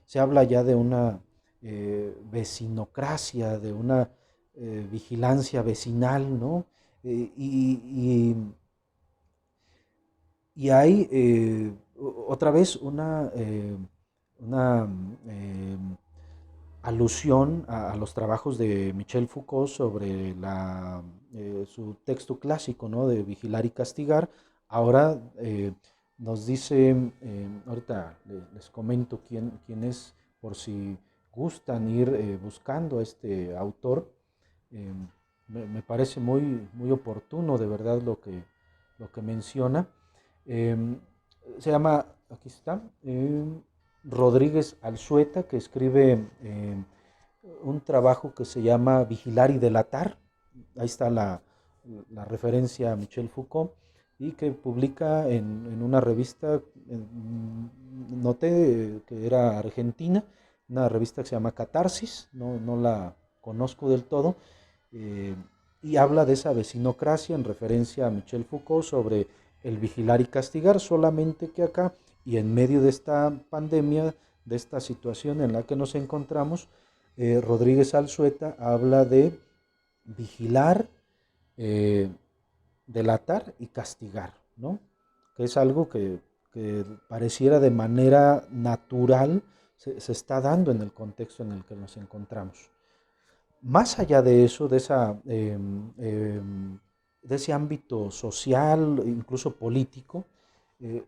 Se habla ya de una vecinocracia, de una vigilancia vecinal, ¿no? Eh, y, y, y hay otra vez una alusión a los trabajos de Michel Foucault sobre su texto clásico, ¿no? De Vigilar y Castigar. Ahora nos dice, ahorita les comento quién es, por si gustan ir buscando a este autor. Eh, Me parece muy, muy oportuno de verdad lo que menciona. Eh, Se llama, aquí está, Rodríguez Alzueta, que escribe un trabajo que se llama Vigilar y Delatar. Ahí está la referencia a Michel Foucault, y que publica en una revista, noté que era argentina, una revista que se llama Catarsis, no la conozco del todo, eh, y habla de esa vecinocracia en referencia a Michel Foucault sobre el vigilar y castigar, solamente que acá y en medio de esta pandemia, de esta situación en la que nos encontramos, Rodríguez Alzueta habla de vigilar, eh, delatar y castigar, ¿no? Que es algo que pareciera de manera natural se está dando en el contexto en el que nos encontramos. Más allá de eso, de ese ámbito social, incluso político, eh,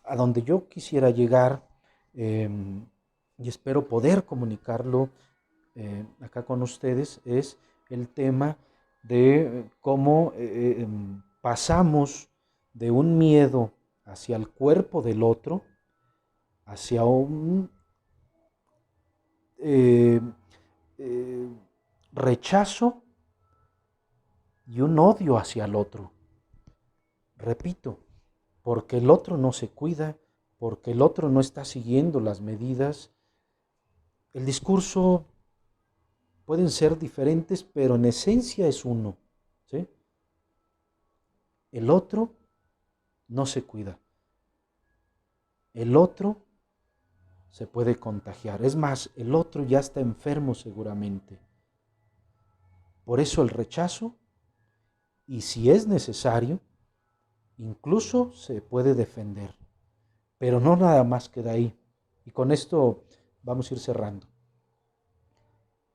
a donde yo quisiera llegar, eh, y espero poder comunicarlo acá con ustedes, es el tema de cómo pasamos de un miedo hacia el cuerpo del otro, hacia un eh, eh, rechazo y un odio hacia el otro. Repito, porque el otro no se cuida, porque el otro no está siguiendo las medidas. El discurso pueden ser diferentes, pero en esencia es uno, ¿sí? El otro no se cuida. El otro se puede contagiar. Es más, el otro ya está enfermo seguramente. Por eso el rechazo, y si es necesario, incluso se puede defender. Pero no nada más queda ahí. Y con esto vamos a ir cerrando.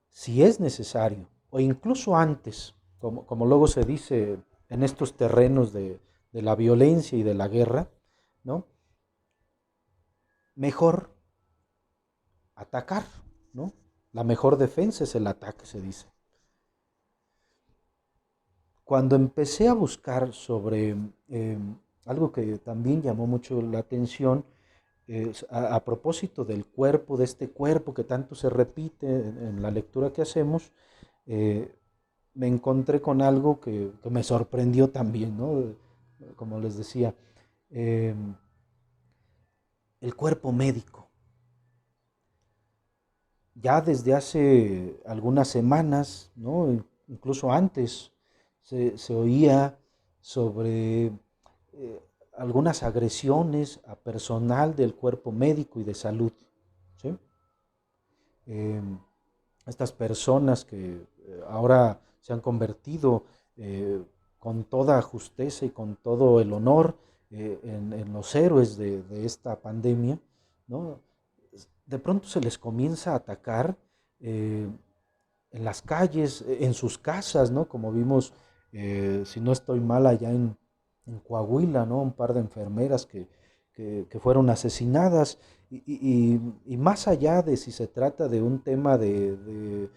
Si es necesario, o incluso antes, como luego se dice en estos terrenos de la violencia y de la guerra, ¿no? Mejor atacar, ¿no? La mejor defensa es el ataque, se dice. Cuando empecé a buscar sobre algo que también llamó mucho la atención, a propósito del cuerpo, de este cuerpo que tanto se repite en la lectura que hacemos, eh, me encontré con algo que me sorprendió también, ¿no? Como les decía, eh, el cuerpo médico. Ya desde hace algunas semanas, ¿no? Incluso antes, se oía sobre algunas agresiones a personal del cuerpo médico y de salud, ¿sí? Eh, Estas personas que ahora se han convertido con toda justeza y con todo el honor en los héroes de esta pandemia, ¿no? De pronto se les comienza a atacar eh, en las calles, en sus casas, ¿no? Como vimos, si no estoy mal, allá en Coahuila, ¿no? Un par de enfermeras que fueron asesinadas. Y más allá de si se trata de un tema de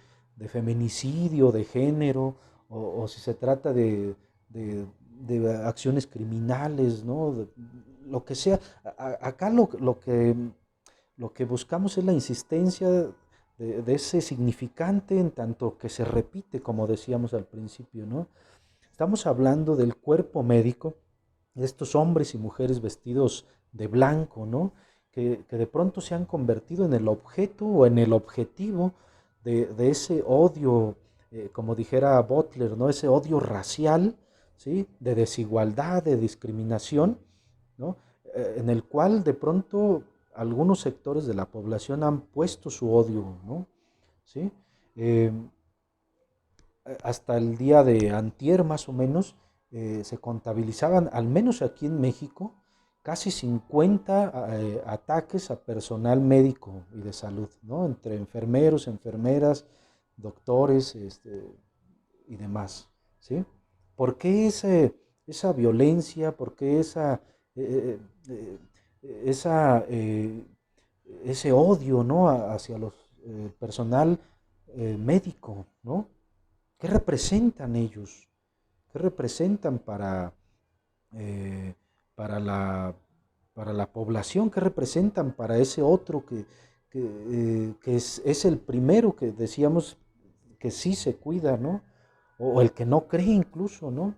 feminicidio, de género, o si se trata de acciones criminales, ¿no? Lo que sea. Acá lo que buscamos es la insistencia de ese significante en tanto que se repite, como decíamos al principio, ¿no? Estamos hablando del cuerpo médico, de estos hombres y mujeres vestidos de blanco, ¿no? Que de pronto se han convertido en el objeto o en el objetivo de ese odio, como dijera Butler, ¿no? Ese odio racial, ¿sí? De desigualdad, de discriminación, ¿no? En el cual de pronto algunos sectores de la población han puesto su odio, ¿no? ¿Sí? Eh, Hasta el día de antier más o menos se contabilizaban, al menos aquí en México, casi 50 ataques a personal médico y de salud, ¿no? Entre enfermeros, enfermeras, doctores y demás, ¿sí? ¿Por qué esa violencia? ¿Por qué eh, eh, esa, ese odio, ¿no? Hacia el personal médico, ¿no? ¿Qué representan ellos? ¿Qué representan eh, para para la población? ¿Qué representan para ese otro que es el primero que decíamos que sí se cuida, ¿no? O el que no cree incluso, ¿no?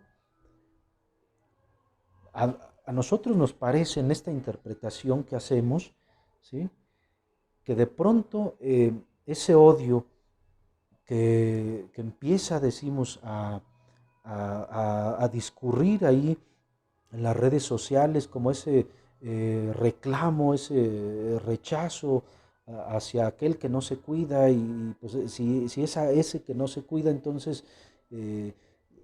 A nosotros nos parece en esta interpretación que hacemos, ¿sí? Que de pronto ese odio que empieza, decimos, a discurrir ahí en las redes sociales, como ese reclamo, ese rechazo hacia aquel que no se cuida, y pues si es a ese que no se cuida, entonces eh,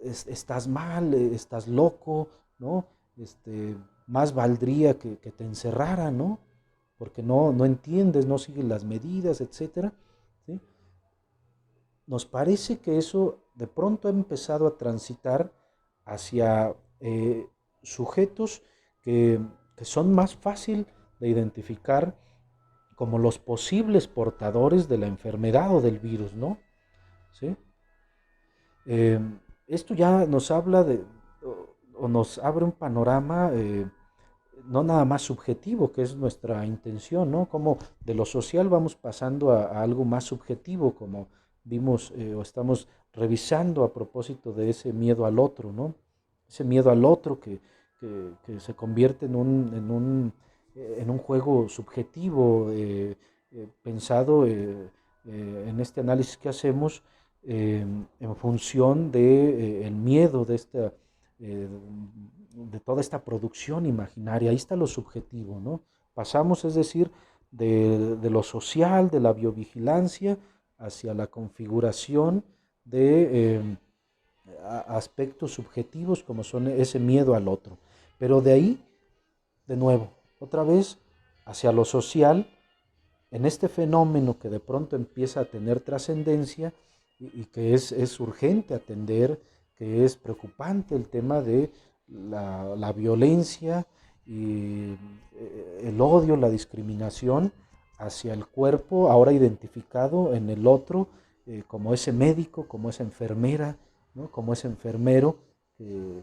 estás mal, estás loco, ¿no? Este, más valdría que te encerrara, ¿no? Porque no entiendes, no sigues las medidas, etcétera, ¿sí? Nos parece que eso de pronto ha empezado a transitar hacia sujetos que, que son más fácil de identificar como los posibles portadores de la enfermedad o del virus, ¿no? ¿Sí? Eh, Esto ya nos habla o nos abre un panorama no nada más subjetivo, que es nuestra intención, ¿no? Como de lo social vamos pasando a algo más subjetivo, como vimos o estamos revisando a propósito de ese miedo al otro, ¿no? Ese miedo al otro que se convierte en un juego subjetivo, pensado en este análisis que hacemos en función de el miedo eh, de toda esta producción imaginaria. Ahí está lo subjetivo, ¿no? Pasamos, es decir, de lo social, de la biovigilancia, hacia la configuración de aspectos subjetivos como son ese miedo al otro. Pero de ahí, de nuevo, otra vez, hacia lo social, en este fenómeno que de pronto empieza a tener trascendencia y que es urgente atender, que es preocupante el tema de la violencia y el odio, la discriminación hacia el cuerpo, ahora identificado en el otro, como ese médico, como esa enfermera, ¿no? Como ese enfermero, eh,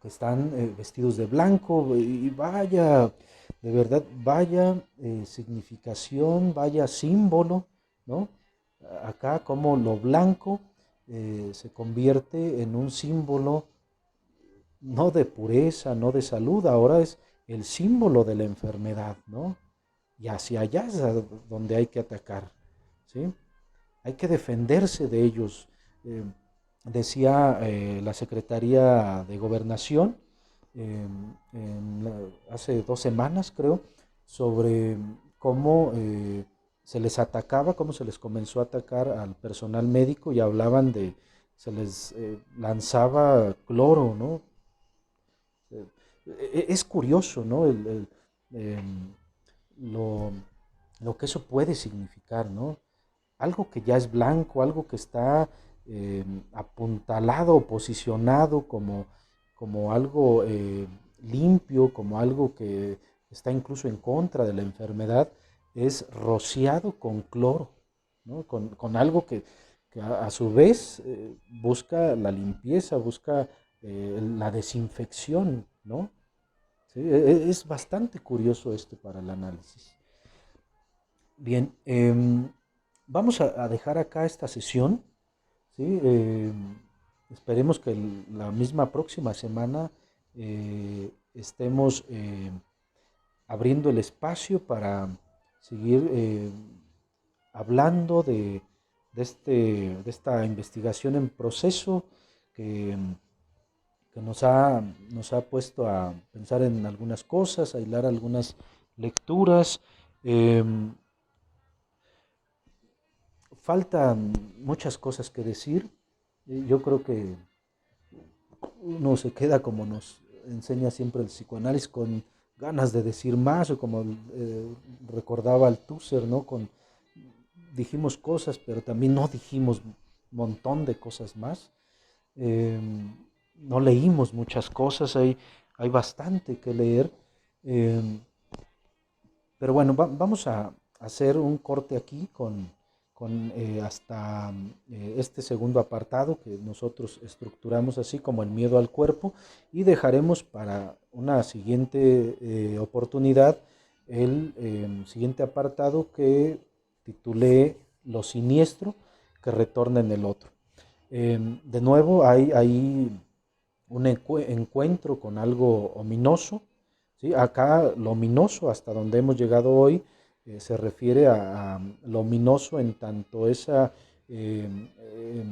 que están vestidos de blanco y vaya, de verdad, vaya significación, vaya símbolo, ¿no? Acá como lo blanco se convierte en un símbolo no de pureza, no de salud, ahora es el símbolo de la enfermedad, ¿no? Y hacia allá es a donde hay que atacar, ¿sí? Hay que defenderse de ellos. Eh, Decía la Secretaría de Gobernación hace 2 semanas, creo, sobre cómo se les atacaba, cómo se les comenzó a atacar al personal médico y hablaban de, se les lanzaba cloro, ¿no? Es curioso, ¿no? Em, lo, lo que eso puede significar, ¿no? Algo que ya es blanco, algo que está apuntalado o posicionado como algo limpio, como algo que está incluso en contra de la enfermedad, es rociado con cloro, ¿no? Con algo que a su vez busca la limpieza, busca la desinfección, ¿no? Sí, es bastante curioso esto para el análisis. Bien, vamos a dejar acá esta sesión, ¿sí? Esperemos que la misma próxima semana estemos abriendo el espacio para seguir hablando de esta investigación en proceso que, que nos ha puesto a pensar en algunas cosas, a hilar algunas lecturas. em, Faltan muchas cosas que decir. Yo creo que uno se queda, como nos enseña siempre el psicoanálisis, con ganas de decir más, o como recordaba Althusser, ¿no? Dijimos cosas, pero también no dijimos un montón de cosas más. Eh, no leímos muchas cosas, hay bastante que leer. Eh, pero bueno, vamos hacer un corte aquí hasta este segundo apartado que nosotros estructuramos así como el miedo al cuerpo, y dejaremos para una siguiente oportunidad el siguiente apartado que titulé Lo siniestro que retorna en el otro. De nuevo hay un encuentro con algo ominoso, ¿sí? Acá lo ominoso, hasta donde hemos llegado hoy, se refiere a lo ominoso en tanto eh, eh,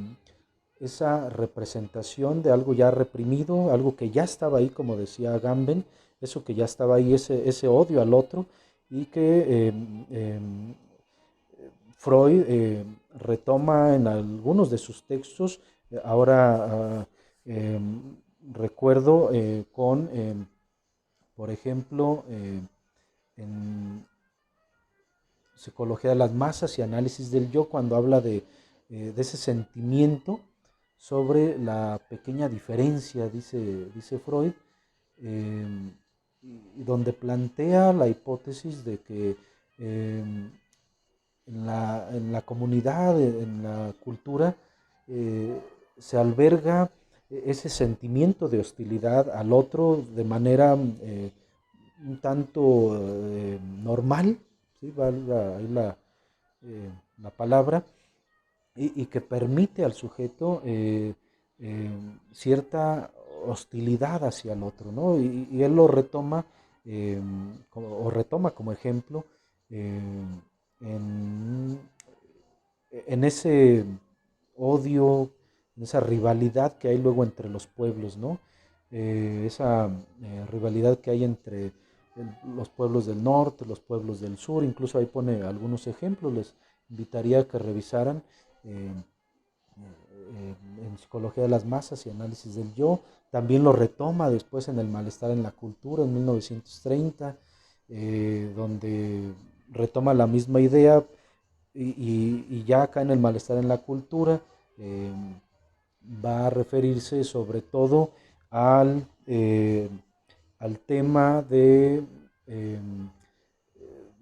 esa representación de algo ya reprimido, algo que ya estaba ahí, como decía Gamben, eso que ya estaba ahí, ese odio al otro, y que Freud retoma en algunos de sus textos. Ahora recuerdo por ejemplo, en Psicología de las Masas y Análisis del Yo, cuando habla de ese sentimiento sobre la pequeña diferencia, dice Freud, eh, y donde plantea la hipótesis de que eh, en la comunidad, en la cultura, eh, se alberga ese sentimiento de hostilidad al otro de manera un tanto normal, ¿sí? Valga ahí la palabra, y que permite al sujeto eh, cierta hostilidad hacia el otro, ¿no? Y él lo retoma, o retoma como ejemplo eh, en, en ese odio, en esa rivalidad que hay luego entre los pueblos, ¿no? Esa rivalidad que hay entre los pueblos del norte, los pueblos del sur, incluso ahí pone algunos ejemplos, les invitaría a que revisaran eh, en Psicología de las Masas y Análisis del Yo. También lo retoma después en El malestar en la cultura, en 1930, donde retoma la misma idea, y ya acá en El malestar en la cultura eh, va a referirse sobre todo al tema eh,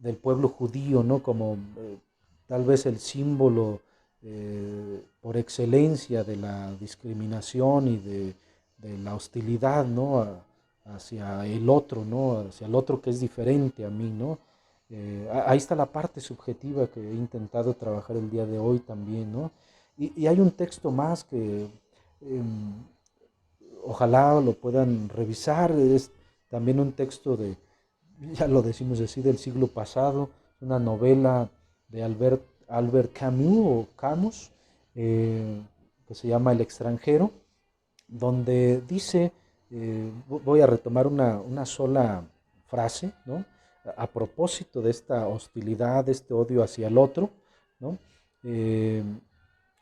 del pueblo judío, ¿no? Como tal vez el símbolo por excelencia de la discriminación y de la hostilidad, ¿no? Hacia el otro, ¿no? Hacia el otro que es diferente a mí, ¿no? Ahí está la parte subjetiva que he intentado trabajar el día de hoy también, ¿no? Y hay un texto más que eh, ojalá lo puedan revisar, es también un texto ya lo decimos así, del siglo pasado, una novela de Albert Camus o Camus, que se llama El extranjero, donde dice, voy a retomar una sola frase, ¿no? A propósito de esta hostilidad, de este odio hacia el otro, ¿no? Eh,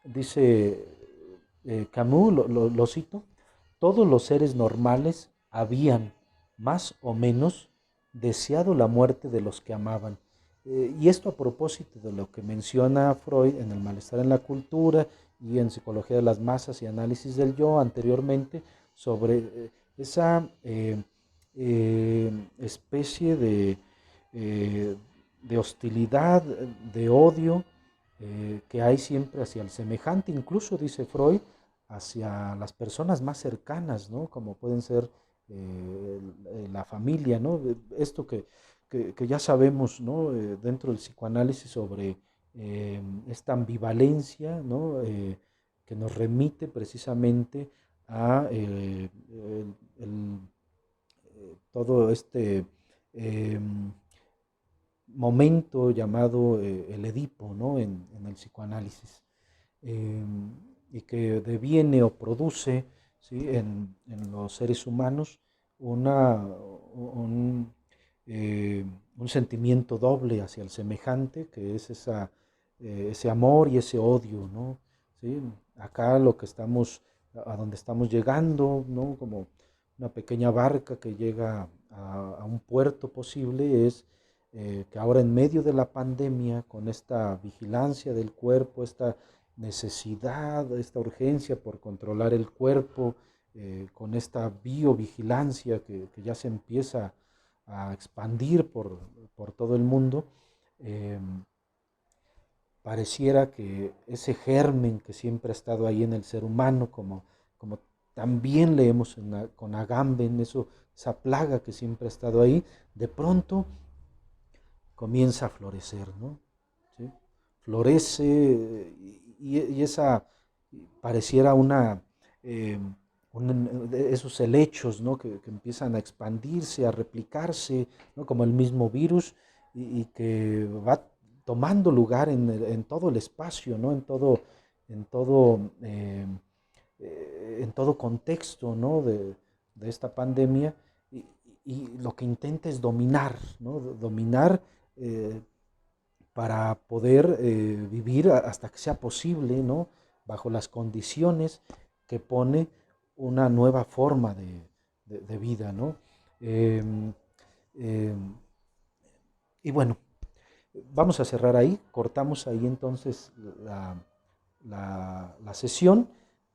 Dice Camus, lo cito: todos los seres normales habían, más o menos, deseado la muerte de los que amaban. Y esto a propósito de lo que menciona Freud en El malestar en la cultura y en Psicología de las Masas y Análisis del Yo anteriormente, sobre esa especie eh, de hostilidad, de odio que hay siempre hacia el semejante, incluso dice Freud, hacia las personas más cercanas, ¿no? Como pueden ser la familia, ¿no? Esto que ya sabemos, ¿no? Dentro del psicoanálisis sobre esta ambivalencia, ¿no? Que nos remite precisamente a todo este eh, momento llamado el Edipo, ¿no? En el psicoanálisis, eh, y que deviene o produce, ¿sí? En los seres humanos un, un sentimiento doble hacia el semejante, que es ese amor y ese odio, ¿no? ¿Sí? Acá lo que estamos, a donde estamos llegando, ¿no? Como una pequeña barca que llega a un puerto posible, es que ahora en medio de la pandemia, con esta vigilancia del cuerpo, esta necesidad, esta urgencia por controlar el cuerpo, con esta biovigilancia que ya se empieza a expandir por todo el mundo, eh, pareciera que ese germen que siempre ha estado ahí en el ser humano, como también leemos con Agamben, esa plaga que siempre ha estado ahí, de pronto comienza a florecer, ¿no? ¿Sí? Florece y esa pareciera eh, esos helechos, ¿no? Que empiezan a expandirse, a replicarse, ¿no? Como el mismo virus y que va tomando lugar en todo el espacio, ¿no? En todo, eh, en todo contexto, ¿no? De esta pandemia y, y lo que intenta es dominar, ¿no? Dominar eh, para poder vivir hasta que sea posible, ¿no? Bajo las condiciones que pone una nueva forma de vida, ¿no? Eh, eh, y bueno, vamos a cerrar ahí, cortamos ahí entonces la sesión,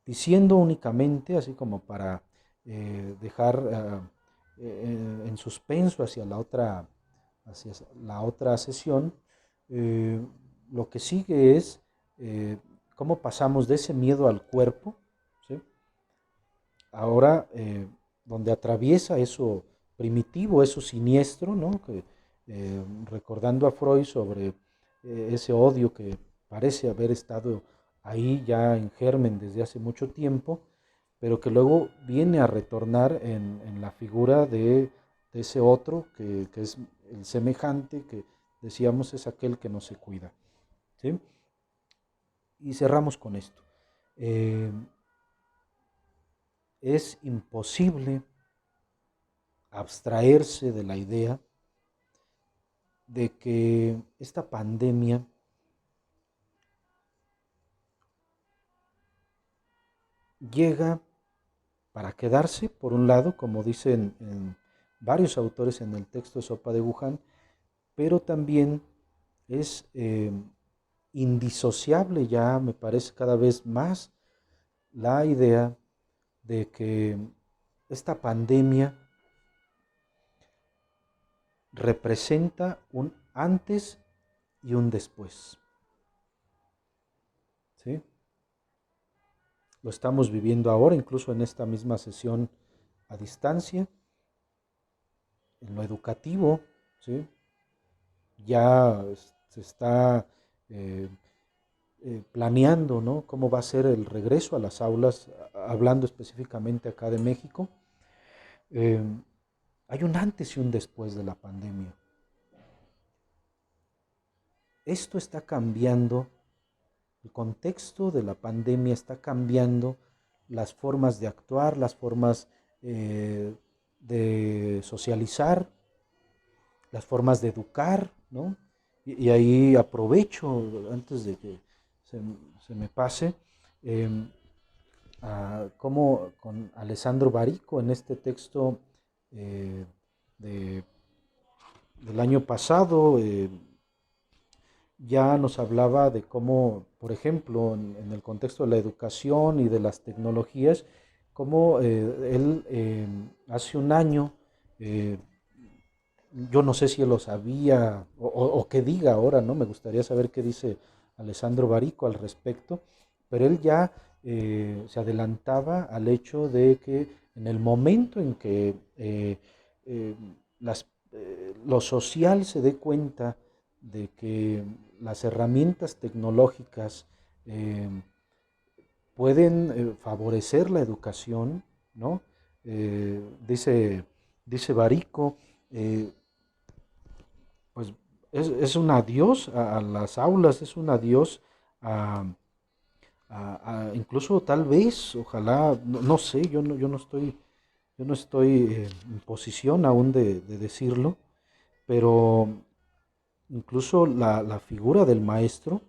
diciendo únicamente, así como para dejar en suspenso hacia la otra sesión, eh, lo que sigue es cómo pasamos de ese miedo al cuerpo, ¿sí? Ahora donde atraviesa eso primitivo, eso siniestro, ¿no? Recordando a Freud sobre ese odio que parece haber estado ahí ya en germen desde hace mucho tiempo, pero que luego viene a retornar en la figura de ese otro que es el semejante, que decíamos es aquel que no se cuida. ¿Sí? Y cerramos con esto. Eh, es imposible abstraerse de la idea de que esta pandemia llega para quedarse, por un lado, como dicen varios autores en el texto de Sopa de Wuhan, pero también es indisociable ya, me parece cada vez más, la idea de que esta pandemia representa un antes y un después. ¿Sí? Lo estamos viviendo ahora, incluso en esta misma sesión a distancia, en lo educativo, ¿sí? Ya se está eh, planeando, ¿no? Cómo va a ser el regreso a las aulas, hablando específicamente acá de México. Eh, hay un antes y un después de la pandemia. Esto está cambiando, el contexto de la pandemia está cambiando las formas de actuar, las formas de socializar, las formas de educar, ¿no? Y ahí aprovecho, antes de que se, se me pase, eh, como con Alessandro Barico en este texto eh, de, del año pasado, ya nos hablaba de cómo, por ejemplo, en el contexto de la educación y de las tecnologías, cómo él hace un año, eh, yo no sé si él lo sabía o qué diga ahora, ¿no? Me gustaría saber qué dice Alessandro Barico al respecto, pero él ya se adelantaba al hecho de que en el momento en que eh, las, lo social se dé cuenta de que las herramientas tecnológicas eh, pueden favorecer la educación, ¿no? Dice, dice Barico, eh, pues es un adiós a las aulas, es un adiós a, incluso tal vez, ojalá, no, no sé, yo no estoy en posición aún de decirlo, pero incluso la figura del maestro,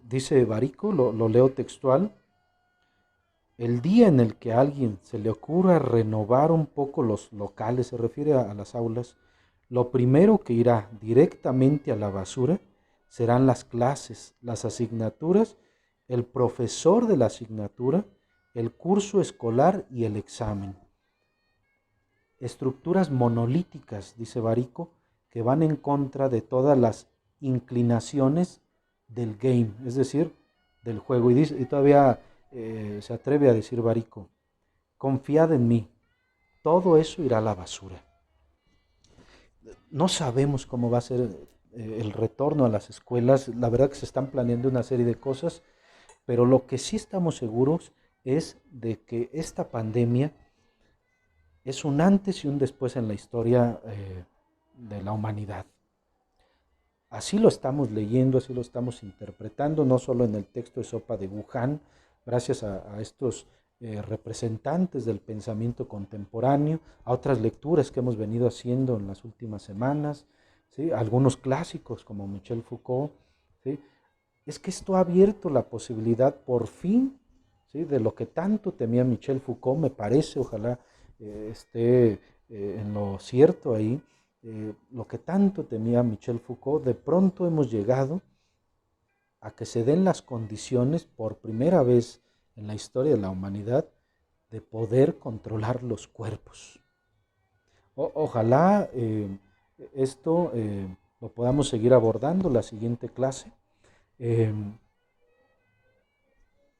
dice Barico, lo leo textual, el día en el que a alguien se le ocurra renovar un poco los locales, se refiere a las aulas, lo primero que irá directamente a la basura serán las clases, las asignaturas, el profesor de la asignatura, el curso escolar y el examen. Estructuras monolíticas, dice Barico, que van en contra de todas las inclinaciones del game, es decir, del juego. Y todavía se atreve a decir Barico, confiad en mí, todo eso irá a la basura. No sabemos cómo va a ser el retorno a las escuelas, la verdad que se están planeando una serie de cosas, pero lo que sí estamos seguros es de que esta pandemia es un antes y un después en la historia de la humanidad. Así lo estamos leyendo, así lo estamos interpretando, no solo en el texto de Sopa de Wuhan, gracias a estos representantes del pensamiento contemporáneo, a otras lecturas que hemos venido haciendo en las últimas semanas, ¿sí? Algunos clásicos como Michel Foucault, ¿sí? Es que esto ha abierto la posibilidad por fin, ¿sí? De lo que tanto temía Michel Foucault, me parece, ojalá esté en lo cierto ahí, lo que tanto temía Michel Foucault, de pronto hemos llegado a que se den las condiciones por primera vez en la historia de la humanidad de poder controlar los cuerpos. Ojalá esto lo podamos seguir abordando la siguiente clase. Eh,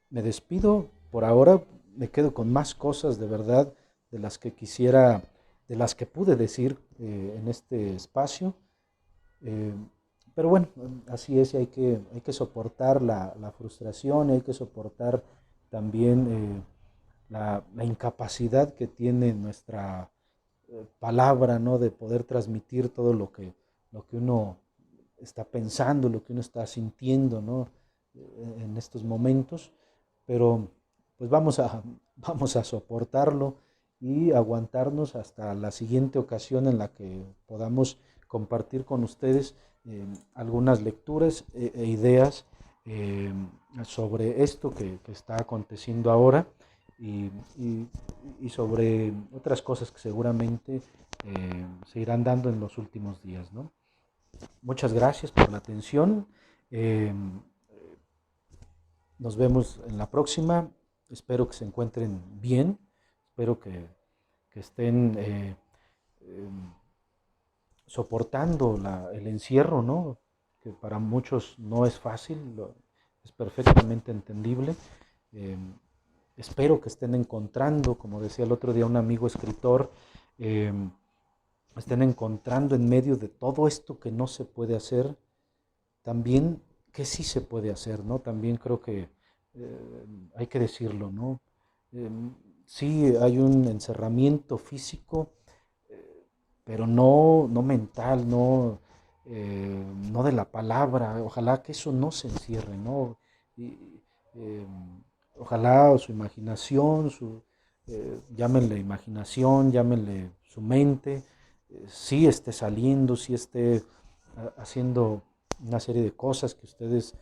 Me despido por ahora, me quedo con más cosas de verdad de las que quisiera, de las que pude decir en este espacio. Eh, pero bueno, así es, y hay que soportar la frustración, hay que soportar también la incapacidad que tiene nuestra palabra, ¿no? De poder transmitir todo lo que uno está pensando, lo que uno está sintiendo, ¿no? En estos momentos, pero pues vamos a soportarlo y aguantarnos hasta la siguiente ocasión en la que podamos compartir con ustedes algunas lecturas ideas eh, sobre esto que está aconteciendo ahora y, y, y, sobre otras cosas que seguramente se irán dando en los últimos días, ¿no? Muchas gracias por la atención. Eh, Nos vemos en la próxima. Espero que se encuentren bien. Espero que estén eh, soportando el encierro, ¿no? Que para muchos no es fácil, es perfectamente entendible. Eh, Espero que estén encontrando, como decía el otro día un amigo escritor, eh, estén encontrando en medio de todo esto que no se puede hacer, también que sí se puede hacer, ¿no? También creo que hay que decirlo, ¿no? Eh, sí hay un encerramiento físico, pero no mental, no de la palabra. Ojalá que eso no se encierre, ¿no? Y, eh, ojalá su imaginación, llámenle imaginación, llámenle su mente, sí esté saliendo, sí esté haciendo una serie de cosas que ustedes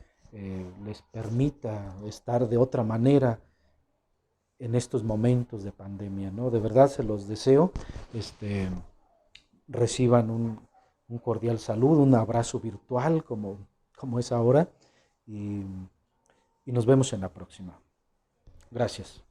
les permita estar de otra manera en estos momentos de pandemia, ¿no? De verdad se los deseo. Reciban un cordial saludo, un abrazo virtual como es ahora y, y nos vemos en la próxima. Gracias.